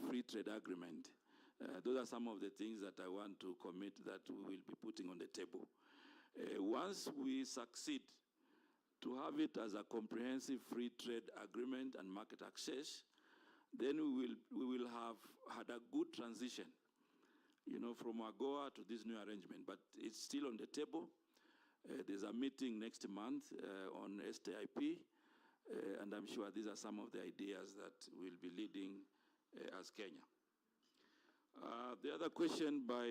S1: free trade agreement. Those are some of the things that I want to commit that we will be putting on the table. Once we succeed to have it as a comprehensive free trade agreement and market access, then we will have had a good transition, from AGOA to this new arrangement. But it's still on the table. There's a meeting next month on STIP, and I'm sure these are some of the ideas that we'll be leading as Kenya. The other question by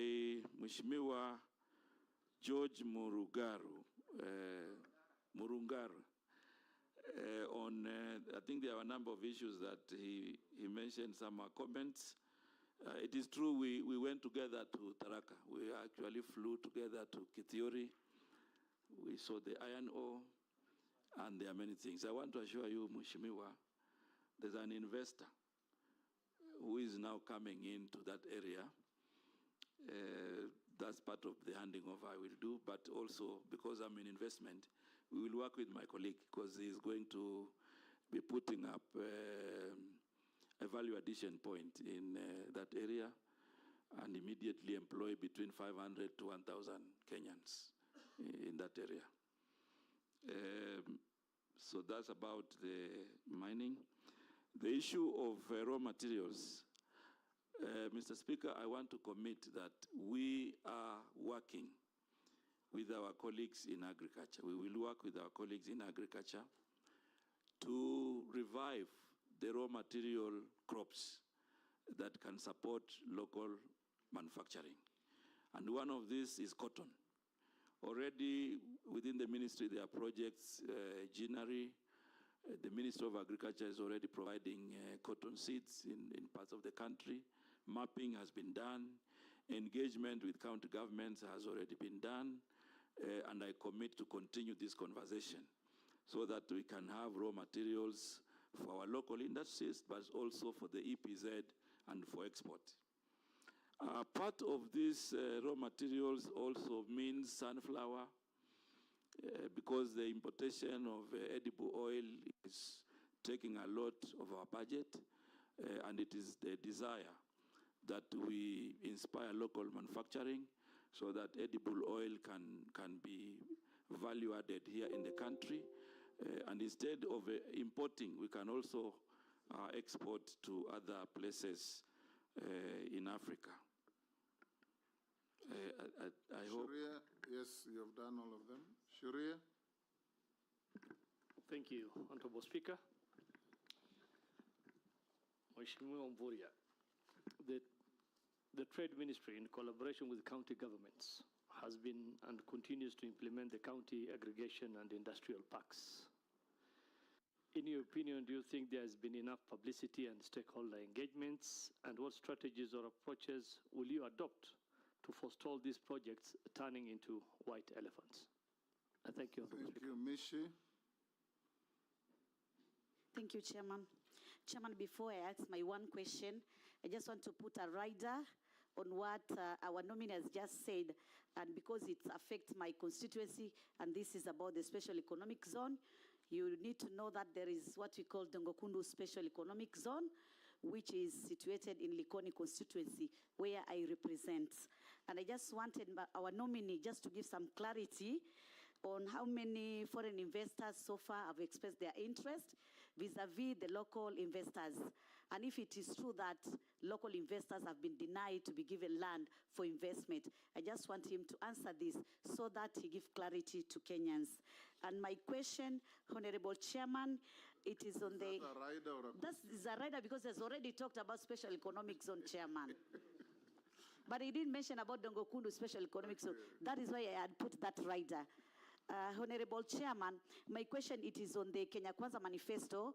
S1: Mheshimiwa George Murungaru, on, I think there are a number of issues that he mentioned, some comments. It is true we went together to Tharaka. We actually flew together to Kithiori. We saw the iron ore, and there are many things. I want to assure you, Mheshimiwa, there's an investor who is now coming into that area. That's part of the handing over I will do, but also because I'm in investment, we will work with my colleague because he's going to be putting up a value addition point in that area and immediately employ between 500 to 1,000 Kenyans in that area. So that's about the mining. The issue of raw materials, Mr. Speaker, I want to commit that we are working with our colleagues in agriculture. We will work with our colleagues in agriculture to revive the raw material crops that can support local manufacturing. And one of these is cotton. Already within the ministry, there are projects, Ginary. The Ministry of Agriculture is already providing cotton seeds in parts of the country. Mapping has been done. Engagement with county governments has already been done. And I commit to continue this conversation so that we can have raw materials for our local industries, but also for the EPZ and for export. Part of these raw materials also means sunflower, because the importation of edible oil is taking a lot of our budget, and it is the desire that we inspire local manufacturing so that edible oil can be value added here in the country. And instead of importing, we can also export to other places in Africa. I hope.
S3: Sharia, yes, you have done all of them. Sharia.
S16: Thank you, Honorable Speaker. Mheshimiwa Mvurya, the Trade Ministry, in collaboration with county governments, has been and continues to implement the county aggregation and industrial parks. In your opinion, do you think there has been enough publicity and stakeholder engagements? And what strategies or approaches will you adopt to forestall these projects turning into white elephants? Thank you.
S3: Thank you, Mishi.
S17: Thank you, Chairman. Chairman, before I ask my one question, I just want to put a rider on what our nominee has just said, and because it affects my constituency, and this is about the special economic zone, you need to know that there is what we call Dongokundu Special Economic Zone, which is situated in Likoni constituency, where I represent. And I just wanted our nominee just to give some clarity on how many foreign investors so far have expressed their interest vis-a-vis the local investors. And if it is true that local investors have been denied to be given land for investment, I just want him to answer this so that he gives clarity to Kenyans. And my question, Honorable Chairman, it is on the...
S3: Is that a rider or a...
S17: That's a rider because he's already talked about special economic zone, Chairman. But he didn't mention about Dongokundu Special Economic Zone. That is why I had put that rider. Honorable Chairman, my question, it is on the Kenya Kwanza Manifesto,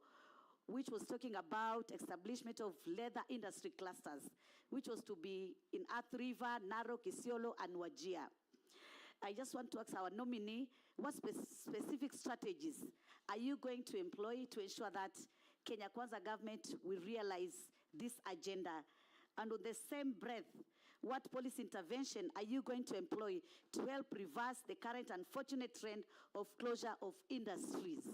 S17: which was talking about establishment of leather industry clusters, which was to be in Athi River, Narok, Isiolo, and Wajir. I just want to ask our nominee, what specific strategies are you going to employ to ensure that Kenya Kwanza government will realize this agenda? And on the same breath, what policy intervention are you going to employ to help reverse the current unfortunate trend of closure of industries?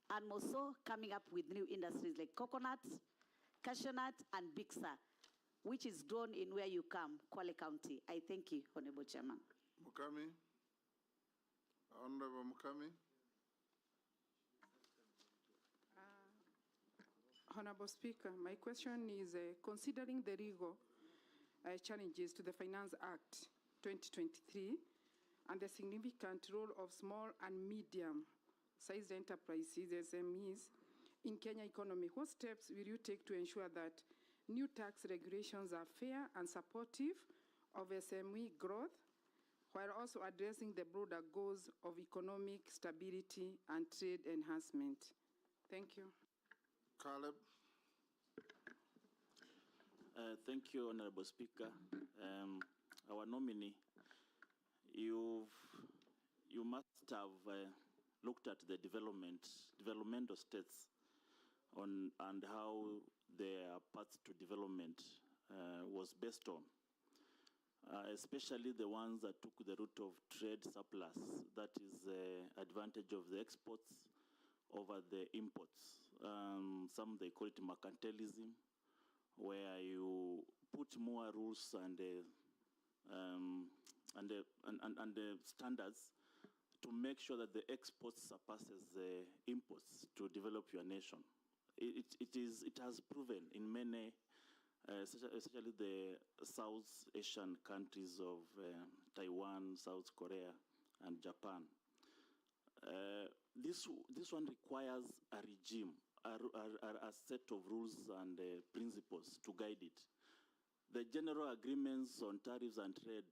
S17: And also coming up with new industries like coconut, cashew nut, and Bixa, which is grown in where you come, Kwale County. I thank you, Honorable Chairman.
S3: Mukami. Honorable Mukami.
S18: Honorable Speaker, my question is considering the legal challenges to the Finance Act 2023 and the significant role of small and medium-sized enterprises, SMEs, in Kenya economy, what steps will you take to ensure that new tax regulations are fair and supportive of SME growth, while also addressing the broader goals of economic stability and trade enhancement? Thank you.
S3: Caleb.
S19: Thank you, Honorable Speaker. Our nominee, you must have looked at the developmental states and how their path to development was based on, especially the ones that took the route of trade surplus, that is the advantage of the exports over the imports. Some they call it mercantilism, where you put more rules and the standards to make sure that the exports surpasses the imports to develop your nation. It has proven in many, especially the South Asian countries of Taiwan, South Korea, and Japan. This one requires a regime, a set of rules and principles to guide it. The general agreements on tariffs and trade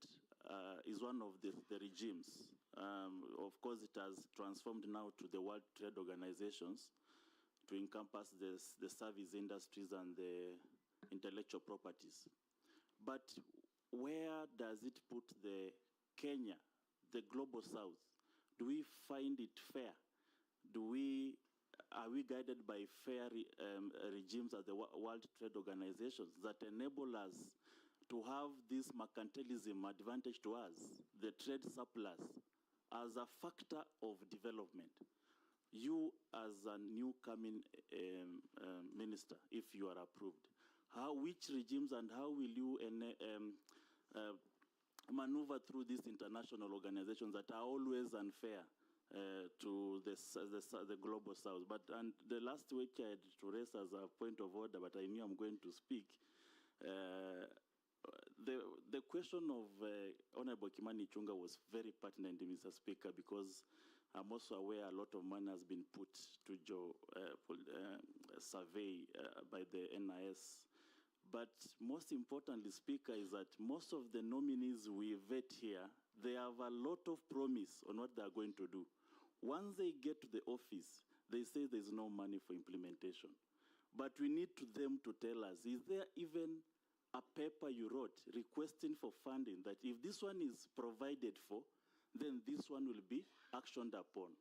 S19: is one of the regimes. Of course, it has transformed now to the World Trade Organizations to encompass the service industries and the intellectual properties. But where does it put the Kenya, the global south? Do we find it fair? Are we guided by fair regimes at the World Trade Organizations that enable us to have this mercantilism advantage to us, the trade surplus, as a factor of development? You, as a new coming minister, if you are approved, which regimes and how will you maneuver through these international organizations that are always unfair to the global south? And the last which I had to raise as a point of order, but I knew I'm going to speak, the question of Honorable Kimani Ichung'wah was very pertinent, Mr. Speaker, because I'm also aware a lot of money has been put to survey by the NIS. But most importantly, Speaker, is that most of the nominees we vet here, they have a lot of promise on what they are going to do. Once they get to the office, they say there's no money for implementation. But we need them to tell us, is there even a paper you wrote requesting for funding that if this one is provided for, then this one will be actioned upon?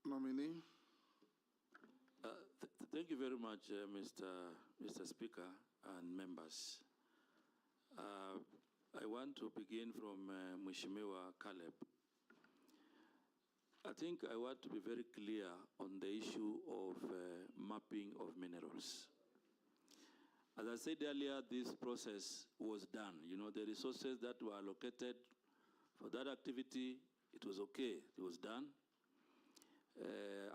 S3: Nominee.
S1: Thank you very much, Mr. Speaker. and members. I want to begin from Mheshimiwa Caleb. I think I want to be very clear on the issue of mapping of minerals. As I said earlier, this process was done. You know, the resources that were allocated for that activity, it was okay, it was done.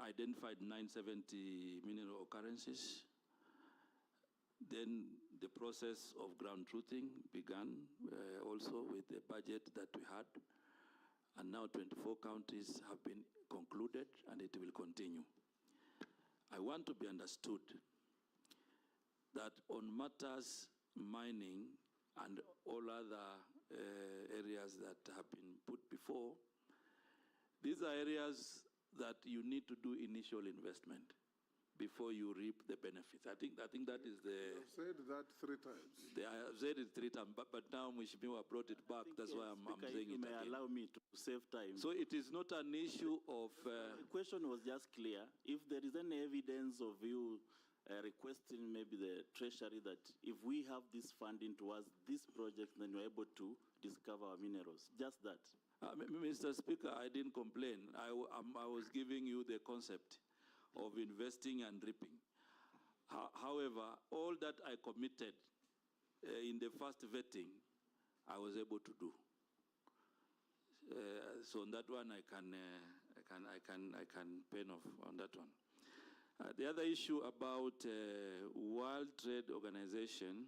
S1: Identified 970 mineral occurrences. Then the process of ground truthing began also with the budget that we had. And now 24 counties have been concluded and it will continue. I want to be understood that on matters mining and all other areas that have been put before, these are areas that you need to do initial investment before you reap the benefits. I think that is the...
S3: I've said that 3 times.
S1: I have said it 3 times, but now Mheshimiwa brought it back. That's why I'm saying it
S19: may
S1: again.
S19: Allow me to save time.
S1: So it is not an issue of...
S19: The question was just clear. If there is any evidence of you requesting maybe the Treasury that if we have this funding towards this project, then we're able to discover our minerals. Just that.
S1: Mr. Speaker, I didn't complain. I was giving you the concept of investing and reaping. However, all that I committed in the first vetting, I was able to do. So on that one, I can pen off on that one. The other issue about World Trade Organization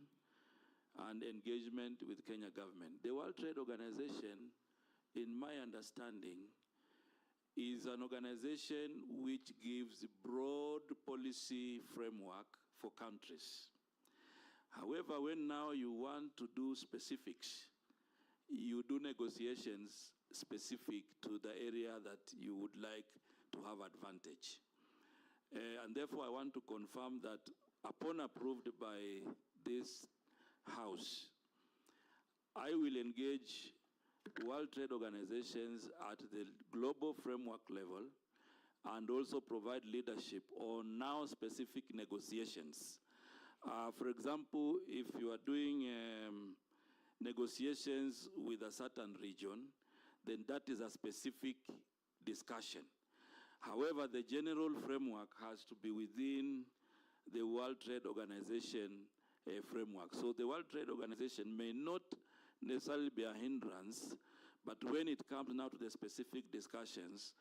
S1: and engagement with Kenya government. The World Trade Organization, in my understanding, is an organization which gives broad policy framework for countries. However, when now you want to do specifics, you do negotiations specific to the area that you would like to have advantage. And therefore, I want to confirm that upon approved by this House, I will engage World Trade Organizations at the global framework level and also provide leadership on now specific negotiations. For example, if you are doing negotiations with a certain region, then that is a specific discussion. However, the general framework has to be within the World Trade Organization framework. So the World Trade Organization may not necessarily be a hindrance, but when it comes now to the specific discussions,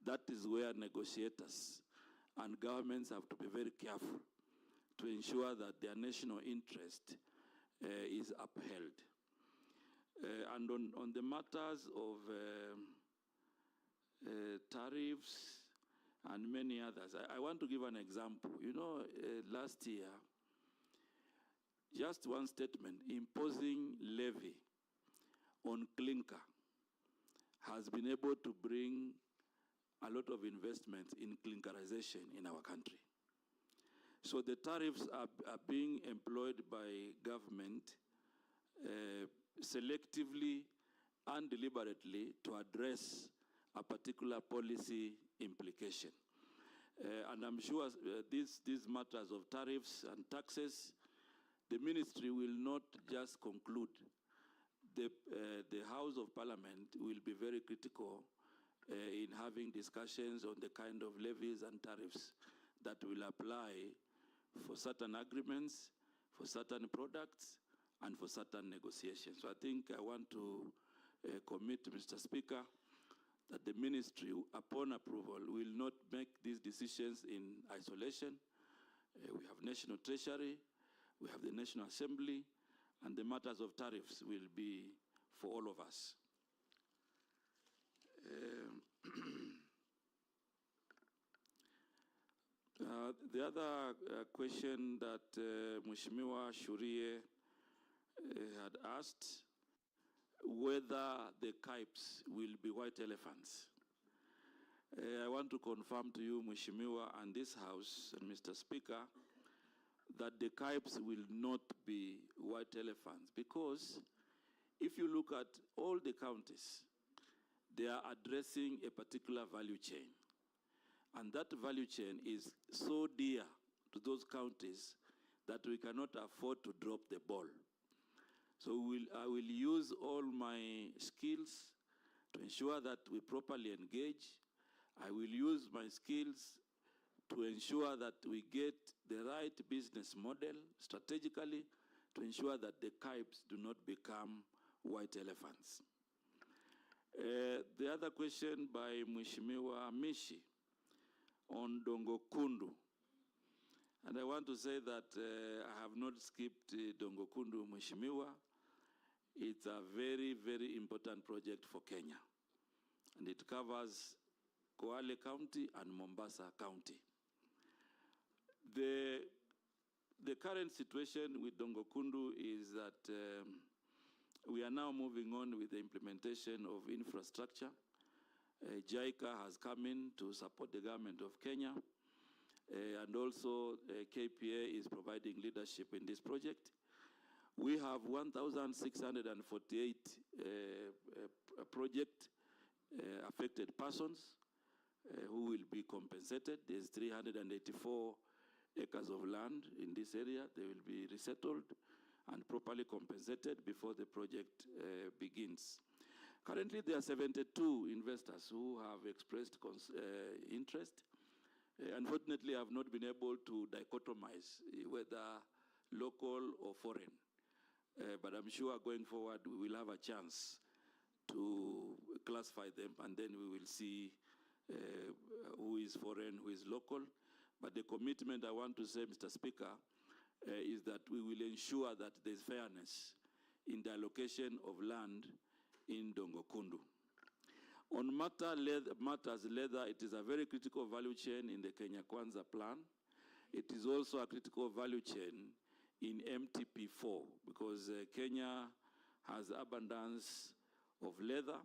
S1: that is where negotiators and governments have to be very careful to ensure that their national interest is upheld. And on the matters of tariffs and many others, I want to give an example. You know, last year, just one statement, imposing levy on clinker has been able to bring a lot of investment in clinkerization in our country. So the tariffs are being employed by government selectively and deliberately to address a particular policy implication. And I'm sure these matters of tariffs and taxes, the ministry will not just conclude. The House of Parliament will be very critical in having discussions on the kind of levies and tariffs that will apply for certain agreements, for certain products, and for certain negotiations. So I think I want to commit, Mr. Speaker, that the ministry, upon approval, will not make these decisions in isolation. We have National Treasury, we have the National Assembly, and the matters of tariffs will be for all of us. The other question that Mheshimiwa Shurie had asked, whether the KIPES will be white elephants. I want to confirm to you, Mheshimiwa, and this House, and Mr. Speaker, that the KIPES will not be white elephants, because if you look at all the counties, they are addressing a particular value chain. And that value chain is so dear to those counties that we cannot afford to drop the ball. So I will use all my skills to ensure that we properly engage. I will use my skills to ensure that we get the right business model strategically to ensure that the KIBs do not become white elephants. The other question by Mheshimiwa Mishi on Dongo Kundu. And I want to say that I have not skipped Dongo Kundu, Mheshimiwa. It's a very, very important project for Kenya. And it covers Kwale County and Mombasa County. The current situation with Dongo Kundu is that we are now moving on with the implementation of infrastructure. JICA has come in to support the government of Kenya, and also KPA is providing leadership in this project. We have 1,648 project affected persons who will be compensated. There's 384 acres of land in this area. They will be resettled and properly compensated before the project begins. Currently, there are 72 investors who have expressed interest. Unfortunately, I have not been able to dichotomize whether local or foreign. But I'm sure going forward, we will have a chance to classify them, and then we will see who is foreign, who is local. But the commitment I want to say, Mr. Speaker, is that we will ensure that there's fairness in the allocation of land in Dongo Kundu. On matters leather, it is a very critical value chain in the Kenya Kwanza plan. It is also a critical value chain in MTP4 because Kenya has abundance of leather,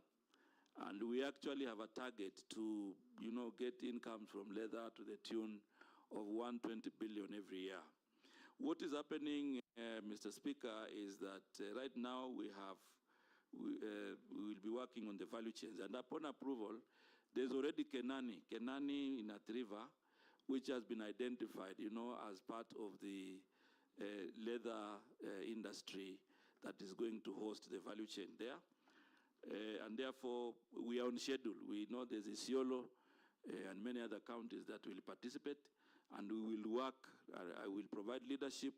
S1: and we actually have a target to, get income from leather to the tune of 120 billion every year. What is happening, Mr. Speaker, is that right now we will be working on the value chains, and upon approval, there's already Kenani in Athi River, which has been identified, as part of the leather industry that is going to host the value chain there. And therefore, we are on schedule. We know there's Isiolo and many other counties that will participate, and we will work, I will provide leadership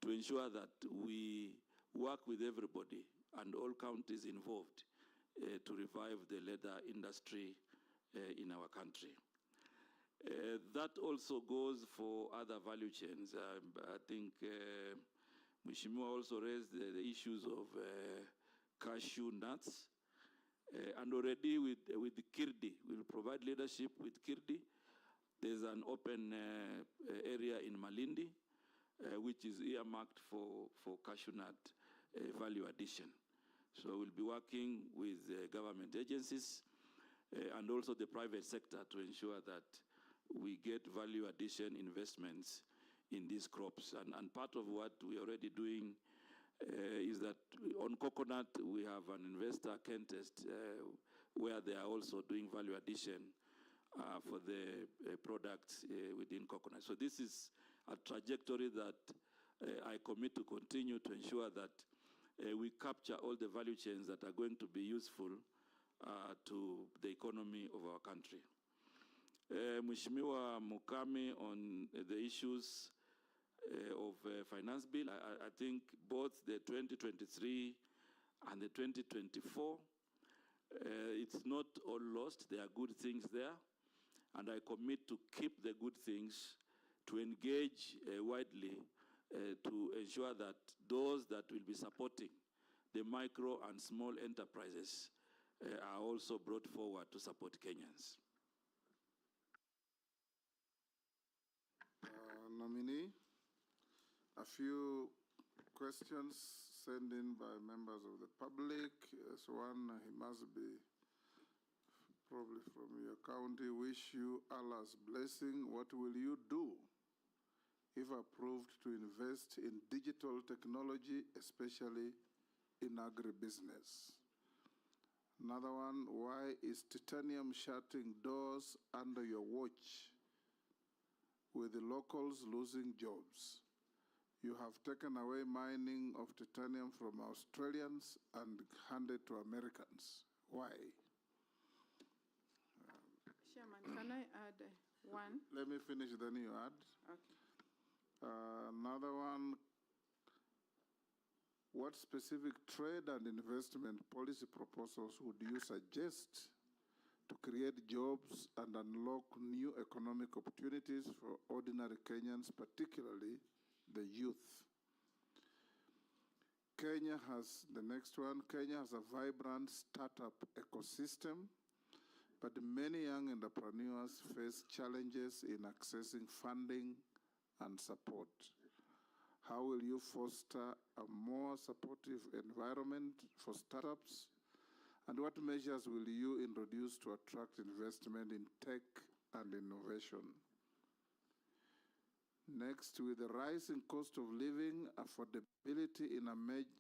S1: to ensure that we work with everybody and all counties involved to revive the leather industry in our country. That also goes for other value chains. I think Mheshimiwa also raised the issues of cashew nuts. And already with Kirdi, we will provide leadership with Kirdi. There's an open area in Malindi, which is earmarked for cashew nut value addition. So we'll be working with government agencies and also the private sector to ensure that we get value addition investments in these crops. And part of what we're already doing is that on coconut, we have an investor, Kentest, where they are also doing value addition for the products within coconut. So this is a trajectory that I commit to continue to ensure that we capture all the value chains that are going to be useful to the economy of our country. Mheshimiwa Mukami on the issues of finance bill, I think both the 2023 and the 2024, it's not all lost. There are good things there, and I commit to keep the good things, to engage widely, to ensure that those that will be supporting the micro and small enterprises are also brought forward to support Kenyans.
S3: Nominee, a few questions sent in by members of the public. So one, he must be probably from your county. Wish you Allah's blessing. What will you do if approved to invest in digital technology, especially in agribusiness? Another one, why is titanium shutting doors under your watch with the locals losing jobs? You have taken away mining of titanium from Australians and handed to Americans. Why?
S18: Chairman, can I add one?
S3: Let me finish, then you add.
S18: Okay.
S3: Another one. What specific trade and investment policy proposals would you suggest to create jobs and unlock new economic opportunities for ordinary Kenyans, particularly the youth? Kenya has, the next one, Kenya has a vibrant startup ecosystem, but many young entrepreneurs face challenges in accessing funding and support. How will you foster a more supportive environment for startups? And what measures will you introduce to attract investment in tech and innovation? Next, with the rising cost of living, affordability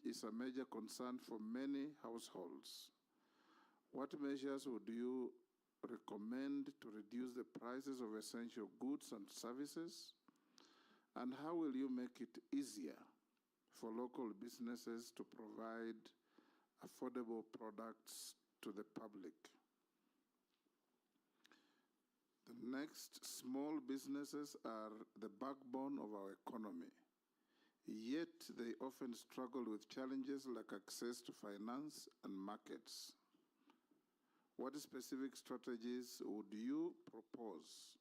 S3: is a major concern for many households. What measures would you recommend to reduce the prices of essential goods and services? And how will you make it easier for local businesses to provide affordable products to the public? The next, small businesses are the backbone of our economy. Yet they often struggle with challenges like access to finance and markets. What specific strategies would you propose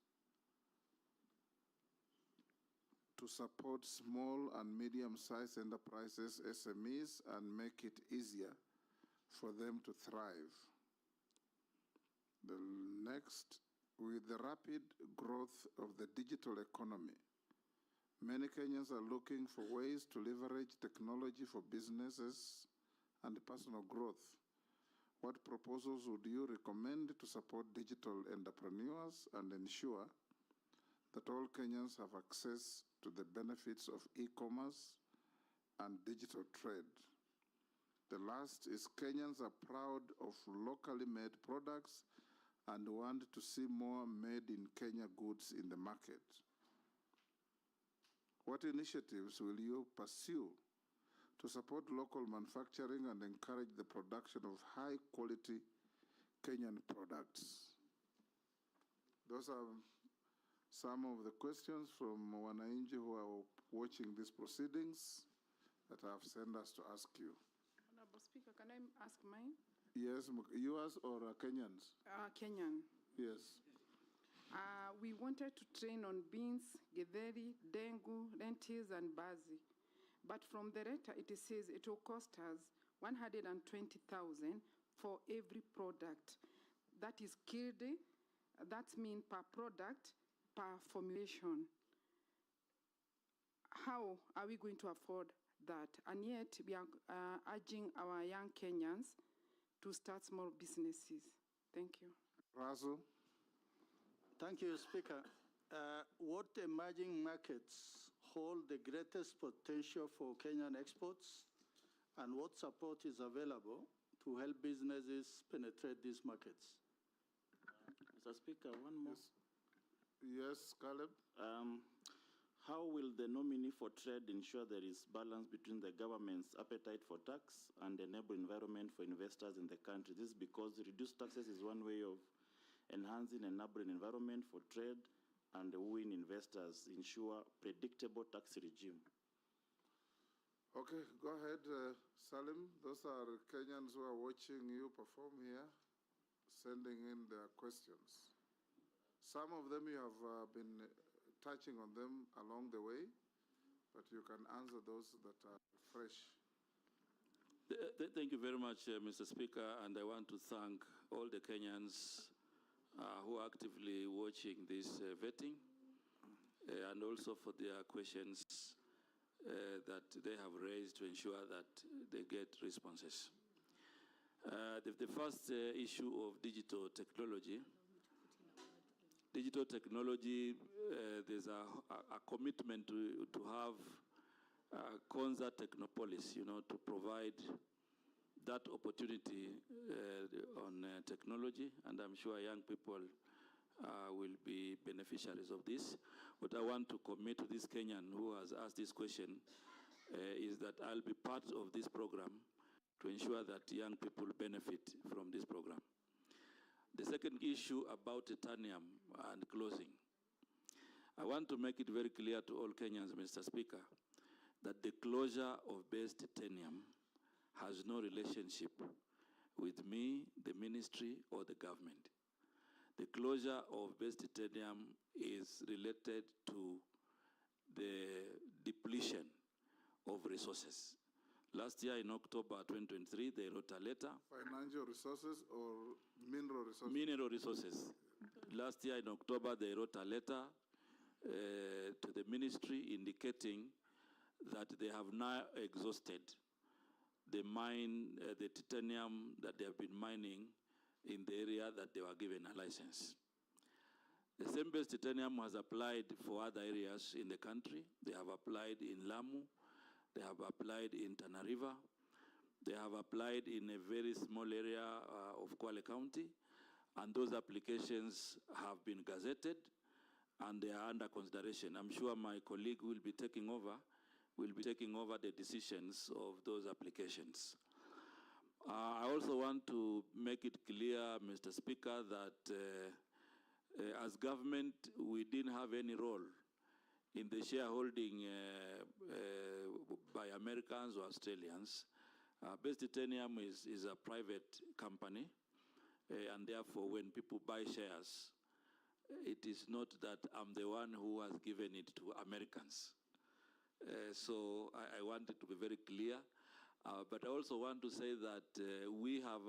S3: to support small and medium-sized enterprises, SMEs, and make it easier for them to thrive? The next, with the rapid growth of the digital economy, many Kenyans are looking for ways to leverage technology for businesses and personal growth. What proposals would you recommend to support digital entrepreneurs and ensure that all Kenyans have access to the benefits of e-commerce and digital trade? The last is Kenyans are proud of locally made products and want to see more made in Kenya goods in the market. What initiatives will you pursue to support local manufacturing and encourage the production of high-quality Kenyan products? Those are some of the questions from Wananchi who are watching these proceedings that have sent us to ask you.
S18: Honorable Speaker, can I ask mine?
S3: Yes, yours or Kenyans?
S18: Kenyan.
S3: Yes.
S18: We wanted to train on beans, githeri, dengu, lentils, and bazi. But from the letter, it says it will cost us 120,000 for every product. That is killed. That means per product, per formulation. How are we going to afford that? And yet, we are urging our young Kenyans to start small businesses. Thank you.
S3: Russell.
S14: Thank you, Speaker. What emerging markets hold the greatest potential for Kenyan exports, and what support is available to help businesses penetrate these markets?
S19: Mr. Speaker, one more.
S3: Yes, Caleb.
S19: How will the nominee for trade ensure there is balance between the government's appetite for tax and enable environment for investors in the country? This is because reduced taxes is one way of enhancing an enabling environment for trade and wooing investors, ensure predictable tax regime.
S3: Okay, go ahead, Salim. Those are Kenyans who are watching you perform here, sending in their questions. Some of them you have been touching on them along the way, but you can answer those that are fresh.
S1: Thank you very much, Mr. Speaker, and I want to thank all the Kenyans who are actively watching this vetting, and also for their questions that they have raised to ensure that they get responses. The first issue of digital technology. Digital technology, there's a commitment to have Konza Technopolis, to provide that opportunity on technology, and I'm sure young people will be beneficiaries of this. What I want to commit to this Kenyan who has asked this question is that I'll be part of this program to ensure that young people benefit from this program. The second issue about titanium and closing. I want to make it very clear to all Kenyans, Mr. Speaker, that the closure of base titanium has no relationship with me, the ministry, or the government. The closure of base titanium is related to the depletion of resources. Last year in October 2023, they wrote a letter.
S3: Financial resources or mineral resources?
S1: Mineral resources. Last year in October, they wrote a letter to the ministry indicating that they have now exhausted the titanium that they have been mining in the area that they were given a license. The same base titanium has applied for other areas in the country. They have applied in Lamu. They have applied in Tana River. They have applied in a very small area of Kwale County. And those applications have been gazetted and they are under consideration. I'm sure my colleague will be taking over the decisions of those applications. I also want to make it clear, Mr. Speaker, that as government, we didn't have any role in the shareholding by Americans or Australians. Base Titanium is a private company, and therefore when people buy shares, it is not that I'm the one who has given it to Americans. So I want it to be very clear. But I also want to say that we have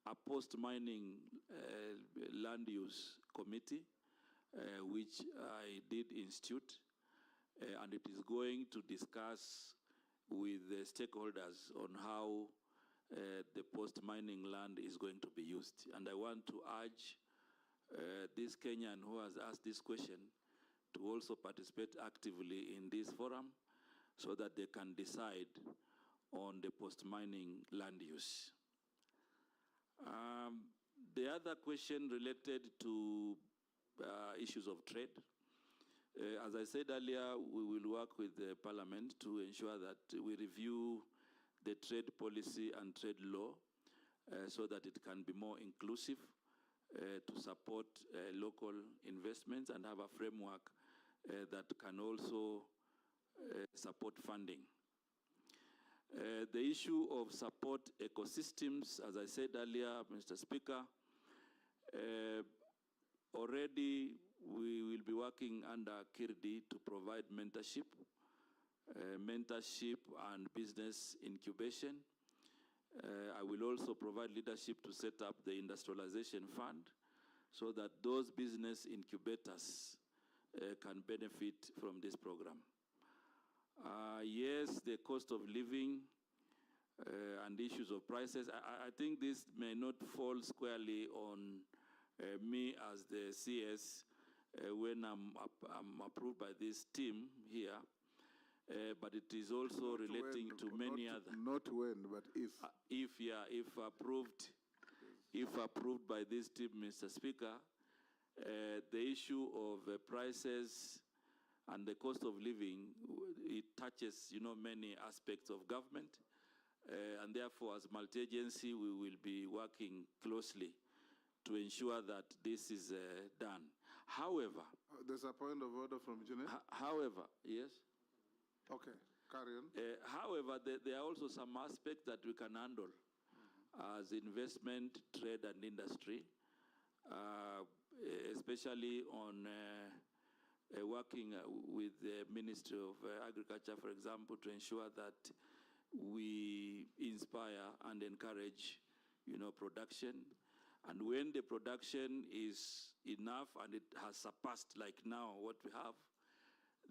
S1: a post-mining land use committee, which I did institute, and it is going to discuss with the stakeholders on how the post-mining land is going to be used. And I want to urge this Kenyan who has asked this question to also participate actively in this forum so that they can decide on the post-mining land use. The other question related to issues of trade. As I said earlier, we will work with the Parliament to ensure that we review the trade policy and trade law so that it can be more inclusive to support local investments and have a framework that can also support funding. The issue of support ecosystems, as I said earlier, Mr. Speaker, already we will be working under KIRDI to provide mentorship and business incubation. I will also provide leadership to set up the industrialization fund so that those business incubators can benefit from this program. Yes, the cost of living and issues of prices, I think this may not fall squarely on me as the CS when I'm approved by this team here, but it is also relating to many other.
S3: Not when, but if.
S1: If approved by this team, Mr. Speaker, the issue of prices and the cost of living, it touches, many aspects of government, and therefore, as multi-agency, we will be working closely to ensure that this is done. However,
S3: there's a point of order from Junaid.
S1: However, yes.
S3: Okay, carry on.
S1: However, there are also some aspects that we can handle as investment, trade, and industry, especially on working with the Ministry of Agriculture, for example, to ensure that we inspire and encourage, production. And when the production is enough and it has surpassed, like now, what we have,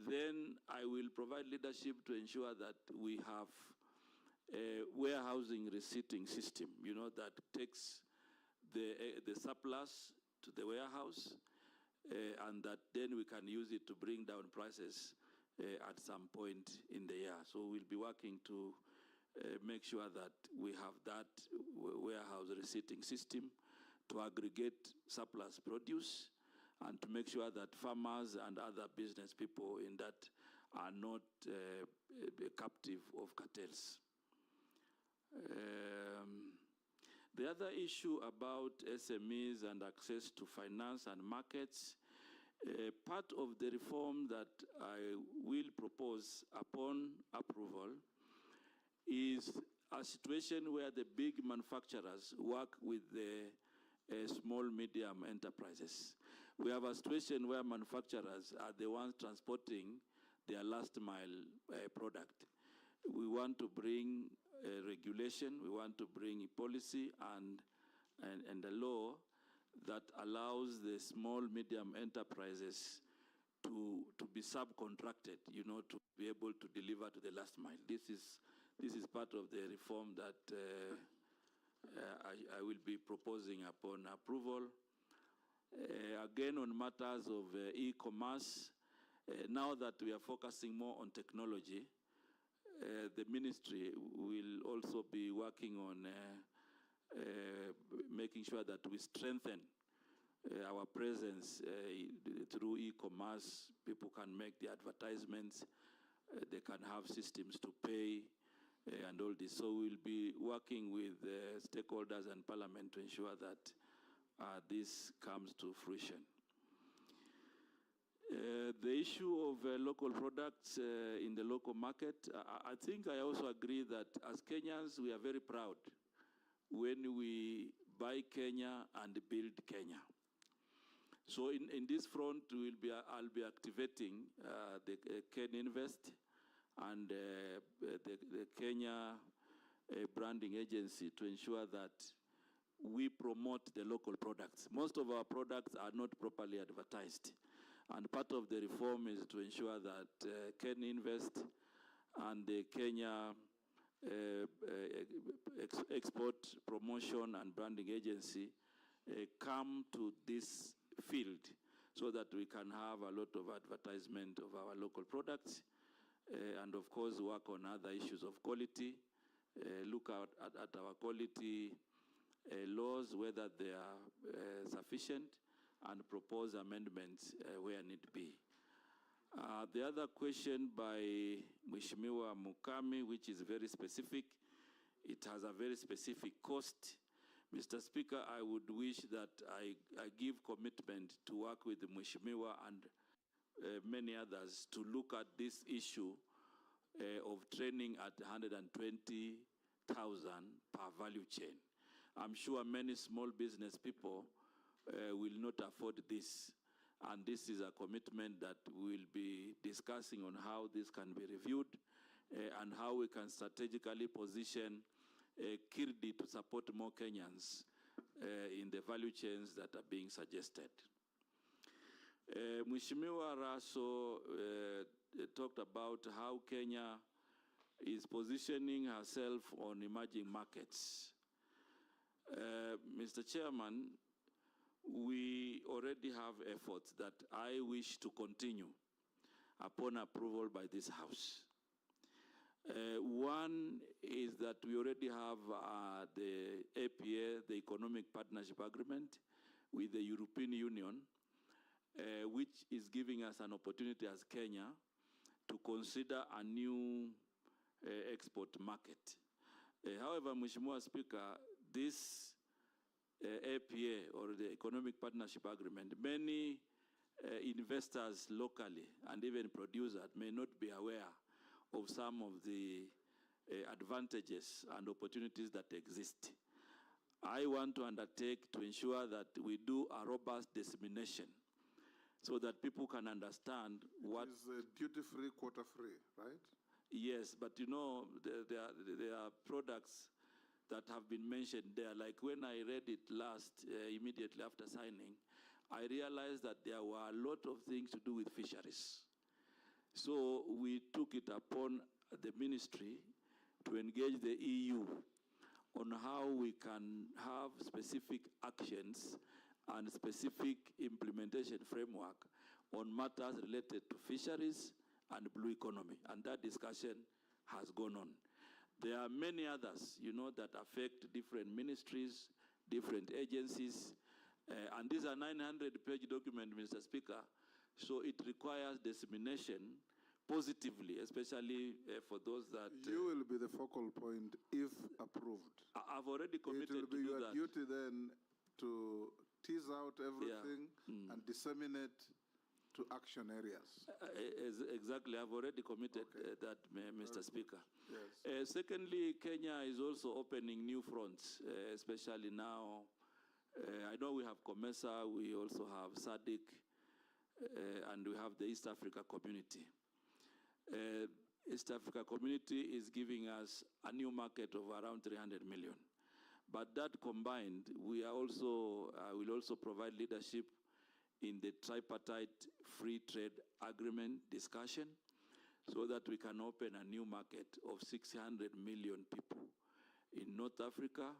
S1: then I will provide leadership to ensure that we have a warehousing receipting system, that takes the surplus to the warehouse, and that then we can use it to bring down prices at some point in the year. So we'll be working to make sure that we have that warehouse receipting system to aggregate surplus produce and to make sure that farmers and other business people in that are not captive of cartels. The other issue about SMEs and access to finance and markets, part of the reform that I will propose upon approval is a situation where the big manufacturers work with the small, medium enterprises. We have a situation where manufacturers are the ones transporting their last mile product. We want to bring regulation, we want to bring policy and a law that allows the small, medium enterprises to be subcontracted, to be able to deliver to the last mile. This is part of the reform that I will be proposing upon approval. Again, on matters of e-commerce, now that we are focusing more on technology, the ministry will also be working on making sure that we strengthen our presence through e-commerce. People can make the advertisements, they can have systems to pay, and all this. So we'll be working with stakeholders and parliament to ensure that this comes to fruition. The issue of local products in the local market, I think I also agree that as Kenyans, we are very proud when we buy Kenya and build Kenya. So in this front, I'll be activating the Kenyan Invest and the Kenya branding agency to ensure that we promote the local products. Most of our products are not properly advertised. And part of the reform is to ensure that Kenyan Invest and the Kenya Export Promotion and Branding Agency come to this field so that we can have a lot of advertisement of our local products and of course work on other issues of quality, look at our quality laws, whether they are sufficient, and propose amendments where need be. The other question by Mheshimiwa Mukami, which is very specific, it has a very specific cost. Mr. Speaker, I would wish that I give commitment to work with Mheshimiwa and many others to look at this issue of training at 120,000 per value chain. I'm sure many small business people will not afford this. And this is a commitment that we'll be discussing on how this can be reviewed and how we can strategically position Kirdi to support more Kenyans in the value chains that are being suggested. Mheshimiwa Raso talked about how Kenya is positioning herself on emerging markets. Mr. Chairman, we already have efforts that I wish to continue upon approval by this House. One is that we already have the APA, the Economic Partnership Agreement, with the European Union, which is giving us an opportunity as Kenya to consider a new export market. However, Mheshimiwa Speaker, this APA, or the Economic Partnership Agreement, many investors locally and even producers may not be aware of some of the advantages and opportunities that exist. I want to undertake to ensure that we do a robust dissemination so that people can understand what...
S3: It's duty-free, quota-free, right?
S1: Yes, but you know, there are products that have been mentioned there. Like when I read it last, immediately after signing, I realized that there were a lot of things to do with fisheries. So we took it upon the ministry to engage the EU on how we can have specific actions and specific implementation framework on matters related to fisheries and blue economy. And that discussion has gone on. There are many others, you know, that affect different ministries, different agencies. And these are 900-page document, Mr. Speaker, so it requires dissemination positively, especially for those that...
S3: You will be the focal point if approved.
S1: I've already committed to do that.
S3: It will be your duty then to tease out everything and disseminate to action areas.
S1: Exactly, I've already committed that, Mr. Speaker.
S3: Yes.
S1: Secondly, Kenya is also opening new fronts, especially now. I know we have COMESA, we also have SADC, and we have the East Africa Community. East Africa Community is giving us a new market of around 300 million. But that combined, we are also, will also provide leadership in the tripartite free trade agreement discussion so that we can open a new market of 600 million people in North Africa,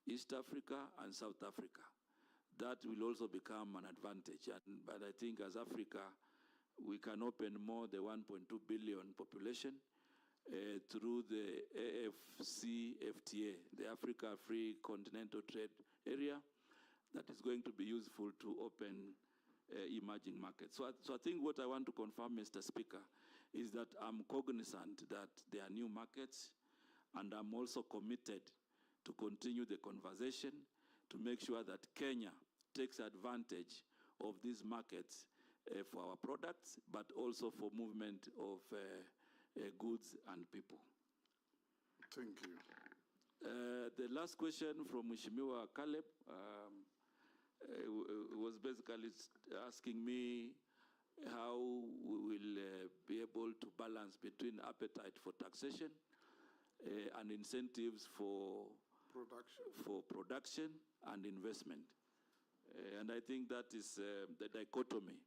S1: East Africa, and South Africa. That will also become an advantage. But I think as Africa, we can open more the 1.2 billion population through the AfCFTA, the Africa Free Continental Trade Area, that is going to be useful to open emerging markets. So I think what I want to confirm, Mr. Speaker, is that I'm cognizant that there are new markets, and I'm also committed to continue the conversation to make sure that Kenya takes advantage of these markets for our products, but also for movement of goods and people.
S3: Thank you.
S1: The last question from Mheshimiwa Caleb was basically asking me how we will be able to balance between appetite for taxation and incentives for production and investment. And I think that is the dichotomy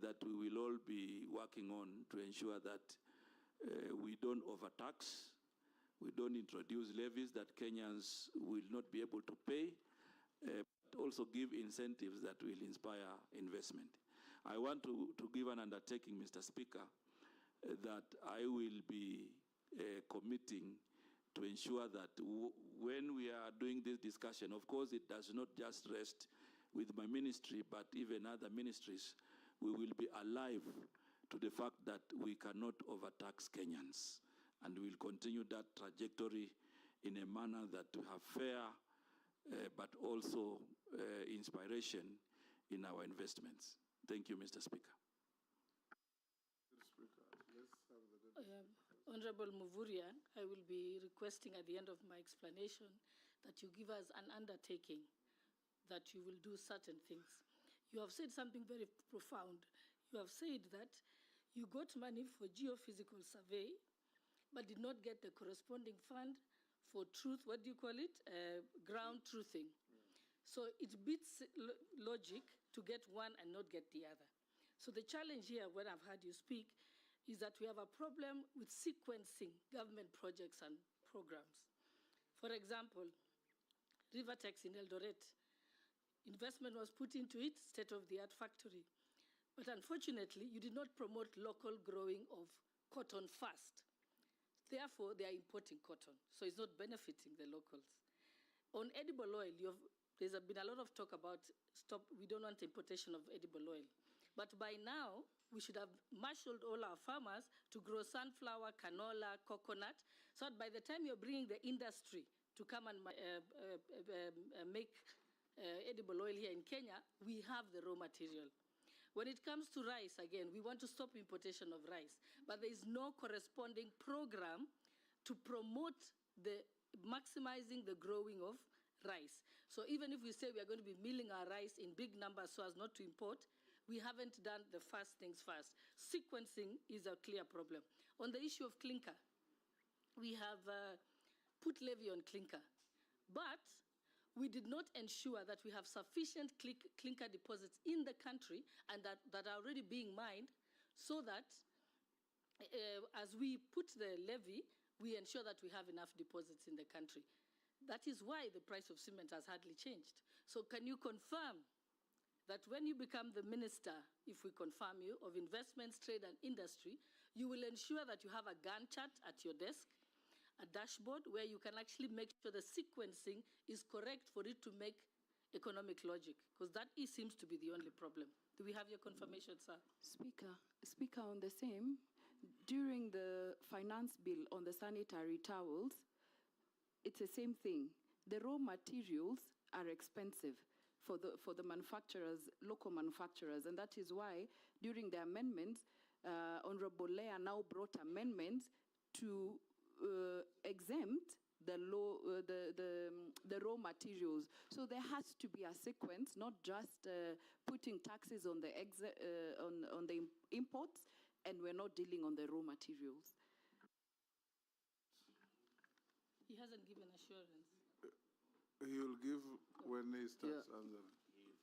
S1: that we will all be working on to ensure that we don't overtax, we don't introduce levies that Kenyans will not be able to pay, but also give incentives that will inspire investment. I want to give an undertaking, Mr. Speaker, that I will be committing to ensure that when we are doing this discussion, of course, it does not just rest with my ministry, but even other ministries, we will be alive to the fact that we cannot overtax Kenyans. And we will continue that trajectory in a manner that we have fair, but also inspiration in our investments. Thank you, Mr. Speaker.
S2: Honorable Muvuria, I will be requesting at the end of my explanation that you give us an undertaking that you will do certain things. You have said something very profound. You have said that you got money for geophysical survey, but did not get the corresponding fund for truth, what do you call it? Ground truthing. So it beats logic to get one and not get the other. So the challenge here, when I've heard you speak, is that we have a problem with sequencing government projects and programs. For example, Rivertex in Eldoret, investment was put into it, state-of-the-art factory. But unfortunately, you did not promote local growing of cotton first. Therefore, they are importing cotton, so it's not benefiting the locals. On edible oil, there's been a lot of talk about we don't want importation of edible oil. But by now, we should have marshaled all our farmers to grow sunflower, canola, coconut, so that by the time you're bringing the industry to come and make edible oil here in Kenya, we have the raw material. When it comes to rice, again, we want to stop importation of rice, but there is no corresponding program to promote maximizing the growing of rice. So even if we say we are going to be milling our rice in big numbers so as not to import, we haven't done the first things first. Sequencing is a clear problem. On the issue of clinker, we have put levy on clinker, but we did not ensure that we have sufficient clinker deposits in the country and that are already being mined, so that as we put the levy, we ensure that we have enough deposits in the country. That is why the price of cement has hardly changed. So can you confirm that when you become the minister, if we confirm you, of investments, trade and industry, you will ensure that you have a Gantt chart at your desk a dashboard where you can actually make sure the sequencing is correct for it to make economic logic? Because that seems to be the only problem. Do we have your confirmation, sir?
S9: Speaker, on the same, during the finance bill on the sanitary towels, it's the same thing. The raw materials are expensive for the manufacturers, local manufacturers, and that is why during the amendments, Honorable Leah now brought amendments to exempt the raw materials. So there has to be a sequence, not just putting taxes on the imports, and we're not dealing on the raw materials.
S2: He hasn't given assurance.
S3: He'll give when he starts answering.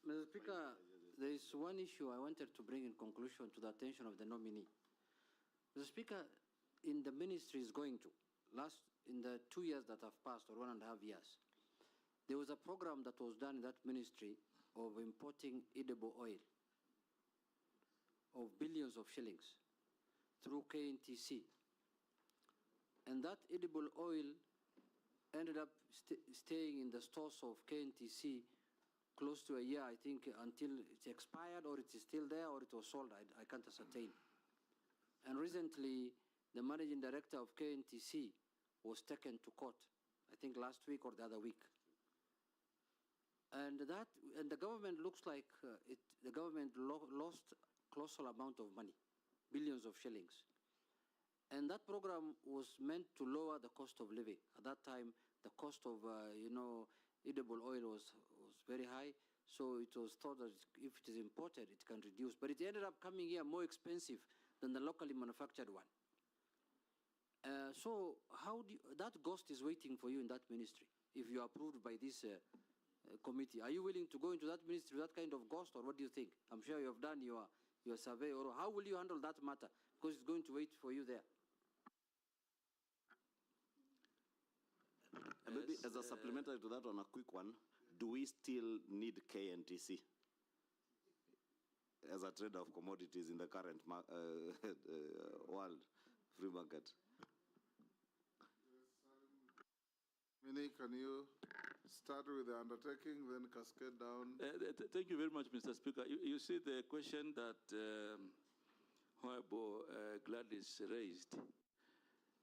S5: Mr. Speaker, there is one issue I wanted to bring in conclusion to the attention of the nominee. Mr. Speaker, in the ministry is going to, in the 2 years that have passed, or 1.5 years, there was a program that was done in that ministry of importing edible oil of billions of shillings through KNTC. And that edible oil ended up staying in the stores of KNTC close to a year, I think, until it expired, or it is still there, or it was sold. I can't ascertain. And recently, the managing director of KNTC was taken to court, I think last week or the other week. And the government looks like the government lost colossal amount of money, billions of shillings. And that program was meant to lower the cost of living. At that time, the cost of edible oil was very high, so it was thought that if it is imported, it can reduce. But it ended up coming here more expensive than the locally manufactured one. So how do that ghost is waiting for you in that ministry if you are approved by this committee? Are you willing to go into that ministry with that kind of ghost, or what do you think? I'm sure you have done your survey. Or how will you handle that matter? Because it's going to wait for you there.
S4: Maybe as a supplementary to that one, a quick one, do we still need KNTC as a trader of commodities in the current world free market?
S3: Mini, can you start with the undertaking, then cascade down?
S1: Thank you very much, Mr. Speaker. You see the question that Honorable Gladys raised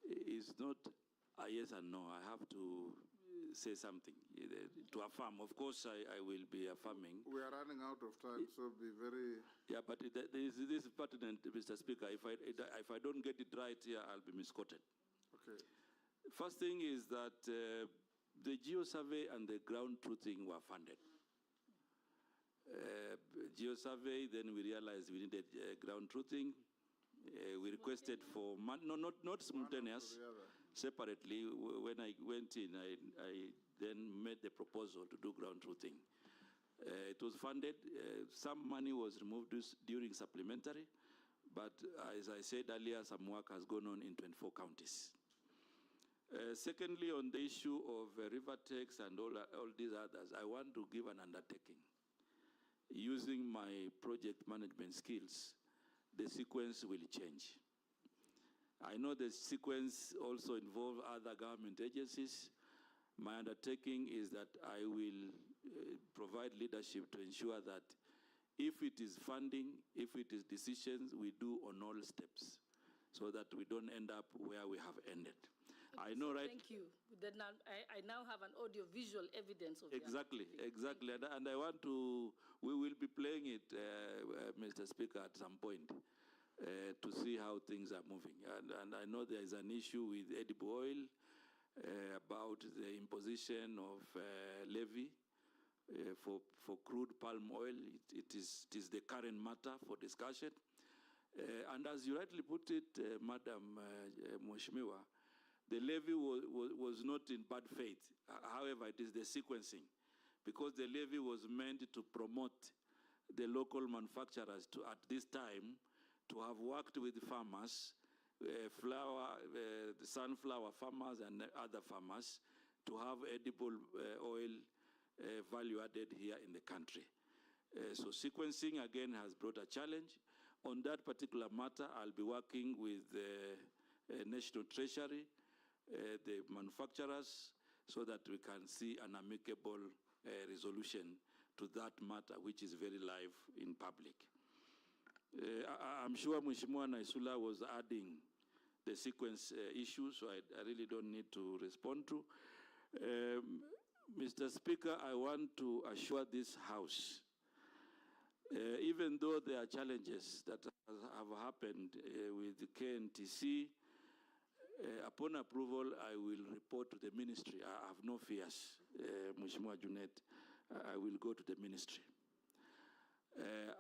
S1: is not a yes and no. I have to say something to affirm. Of course, I will be affirming.
S3: We are running out of time, so be very...
S1: Yeah, but this is pertinent, Mr. Speaker. If I don't get it right here, I'll be misquoted.
S3: Okay.
S1: First thing is that the geo-survey and the ground truthing were funded. Geo-survey, then we realized we needed ground truthing. We requested for, not simultaneous, separately. When I went in, I then made the proposal to do ground truthing. It was funded. Some money was removed during supplementary, but as I said earlier, some work has gone on in 24 counties. Secondly, on the issue of Rivertex and all these others, I want to give an undertaking. Using my project management skills, the sequence will change. I know the sequence also involves other government agencies. My undertaking is that I will provide leadership to ensure that if it is funding, if it is decisions, we do on all steps so that we don't end up where we have ended. I know, right?
S2: Thank you. Then I now have an audio-visual evidence of
S1: exactly. And I want to, we will be playing it, Mr. Speaker, at some point to see how things are moving. And I know there is an issue with edible oil about the imposition of levy for crude palm oil. It is the current matter for discussion. And as you rightly put it, Madam Mheshimiwa, the levy was not in bad faith. However, it is the sequencing, because the levy was meant to promote the local manufacturers to, at this time, to have worked with farmers, the sunflower farmers and other farmers, to have edible oil value added here in the country. So sequencing, again, has brought a challenge. On that particular matter, I'll be working with the National Treasury the manufacturers so that we can see an amicable resolution to that matter, which is very live in public. I'm sure Mheshimiwa Naisula was adding the sequence issue, so I really don't need to respond to. Mr. Speaker, I want to assure this House, even though there are challenges that have happened with the KNTC, upon approval, I will report to the ministry. I have no fears, Mheshimiwa Junet. I will go to the ministry.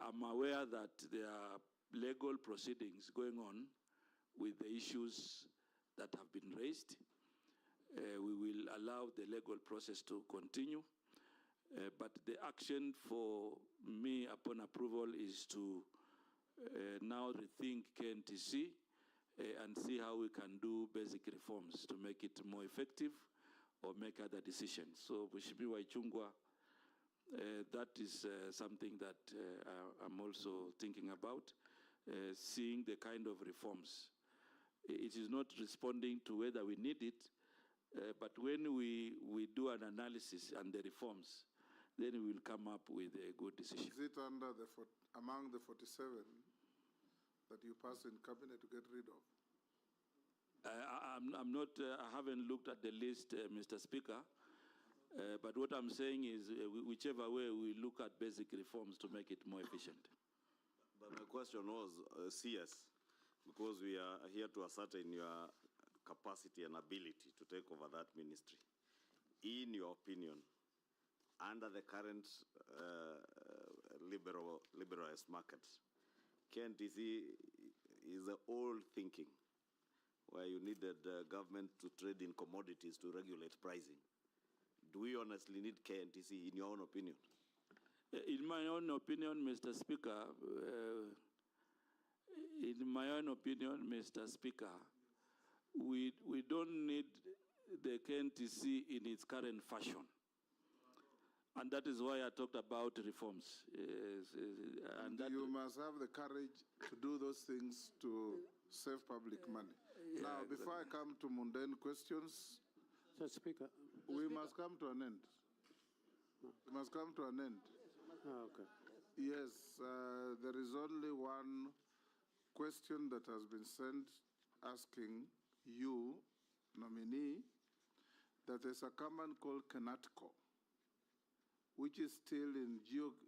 S1: I'm aware that there are legal proceedings going on with the issues that have been raised. We will allow the legal process to continue. But the action for me upon approval is to now rethink KNTC and see how we can do basic reforms to make it more effective or make other decisions. So, Mheshimiwa Ichung'wah, that is something that I'm also thinking about, seeing the kind of reforms. It is not responding to whether we need it, but when we do an analysis and the reforms, then we will come up with a good decision.
S3: Is it under among the 47 that you passed in cabinet to get rid of?
S1: I'm not, I haven't looked at the list, Mr. Speaker, but what I'm saying is whichever way we look at basic reforms to make it more efficient.
S4: But my question was CS, because we are here to ascertain your capacity and ability to take over that ministry. In your opinion, under the current liberalized market, KNTC is the old thinking where you needed government to trade in commodities to regulate pricing. Do we honestly need KNTC in your own opinion?
S1: In my own opinion, Mr. Speaker, we don't need the KNTC in its current fashion. And that is why I talked about reforms.
S3: And you must have the courage to do those things to save public money.
S1: Yeah,
S3: now, before I come to mundane questions,
S8: Speaker,
S3: we must come to an end. We must come to an end.
S8: Oh, okay.
S3: Yes, there is only one question that has been sent asking you, nominee, that there's a command called Kenatco, which is still in GOK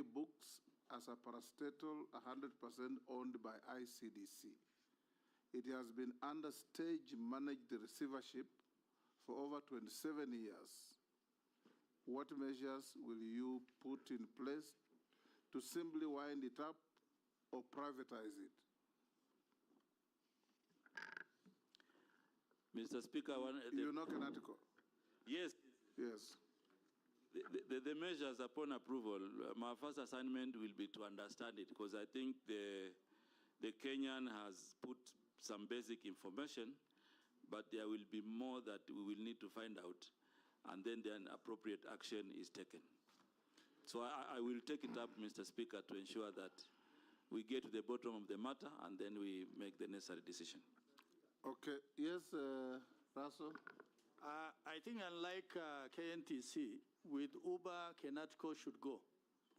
S3: books as a parastatal 100% owned by ICDC. It has been under stage managed receivership for over 27 years. What measures will you put in place to simply wind it up or privatize it?
S1: Mr. Speaker,
S3: you know Kenatco?
S1: Yes.
S3: Yes.
S1: The measures upon approval, my first assignment will be to understand it, because I think the Kenyan has put some basic information, but there will be more that we will need to find out, and then appropriate action is taken. So I will take it up, Mr. Speaker, to ensure that we get to the bottom of the matter, and then we make the necessary decision.
S3: Okay. Yes, Russell?
S14: I think unlike KNTC, with Uber, Kenatco should go.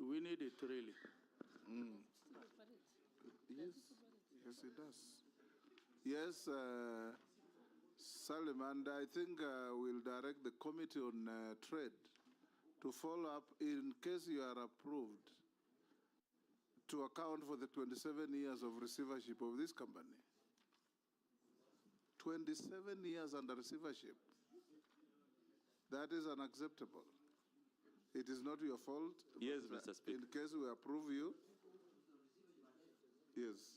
S14: We need it really.
S3: Yes, yes, it does. Yes, Salim, and I think we'll direct the Committee on Trade to follow up in case you are approved to account for the 27 years of receivership of this company. 27 years under receivership. That is unacceptable. It is not your fault.
S1: Yes, Mr. Speaker.
S3: In case we approve you. Yes.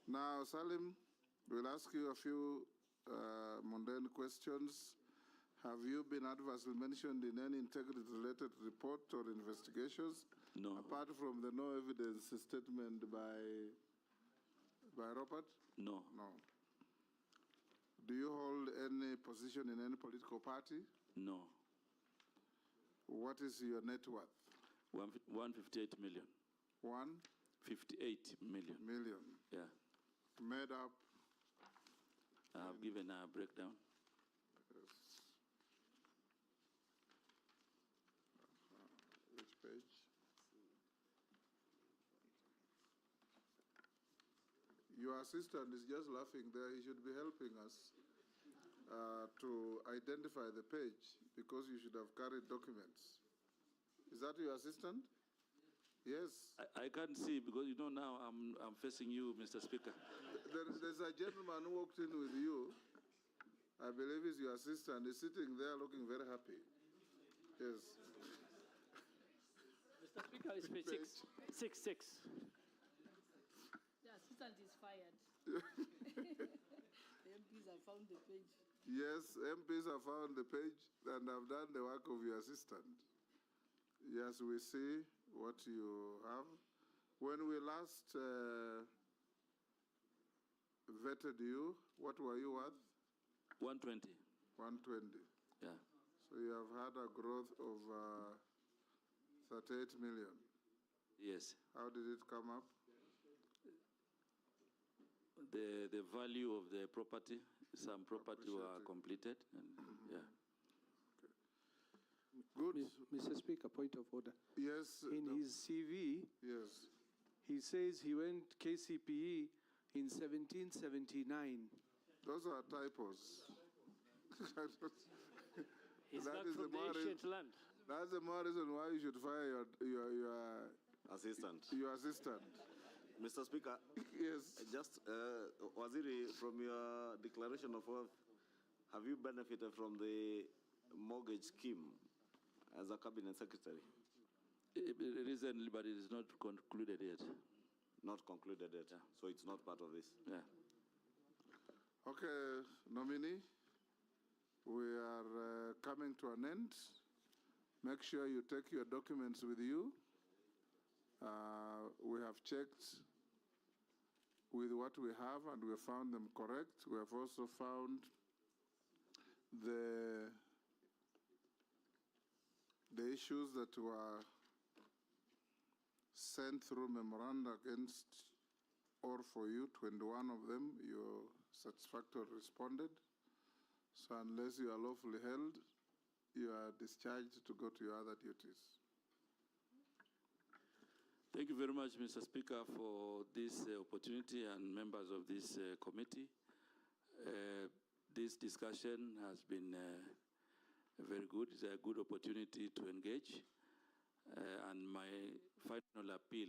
S3: Now, Salim, we'll ask you a few mundane questions. Have you been adversely mentioned in any integrity-related report or investigations?
S1: No.
S3: Apart from the no evidence statement by Robert?
S1: No.
S3: No. Do you hold any position in any political party?
S1: No.
S3: What is your net worth?
S1: 158 million.
S3: 158
S1: million.
S3: Million.
S1: Yeah.
S3: made up.
S1: I've given a breakdown.
S3: Yes. Which page? Your assistant is just laughing there. He should be helping us to identify the page because you should have carried documents. Is that your assistant? Yes.
S1: I can't see because now I'm facing you, Mr. Speaker.
S3: There's a gentleman who walked in with you. I believe he's your assistant. He's sitting there looking very happy. Yes.
S16: Mr. Speaker, it's page 6.
S2: The assistant is fired. The MPs have found the page.
S3: Yes, MPs have found the page and have done the work of your assistant. Yes, we see what you have. When we last vetted you, what were you worth?
S1: 120.
S3: 120.
S1: Yeah.
S3: So you have had a growth of 38 million.
S1: Yes.
S3: How did it come up?
S1: The value of the property, some property were completed, and yeah.
S3: Good.
S11: Mr. Speaker, point of order.
S3: Yes.
S11: In his CV,
S3: yes,
S11: he says he went KCPE in 1779.
S3: Those are typos.
S16: He's not from the ancient land.
S3: That's the more reason why you should fire your
S4: assistant.
S3: Your assistant.
S4: Mr. Speaker.
S3: Yes.
S4: Just, Waziri, from your declaration of wealth, have you benefited from the mortgage scheme as a cabinet secretary?
S1: Recently, but it is not concluded yet.
S4: Not concluded yet, yeah. So it's not part of this.
S1: Yeah.
S3: Okay, nominee, we are coming to an end. Make sure you take your documents with you. We have checked with what we have and we found them correct. We have also found the issues that were sent through memoranda against or for you, 21 of them, you satisfactorily responded. So unless you are lawfully held, you are discharged to go to your other duties.
S1: Thank you very much, Mr. Speaker, for this opportunity and members of this committee. This discussion has been very good. It's a good opportunity to engage. And my final appeal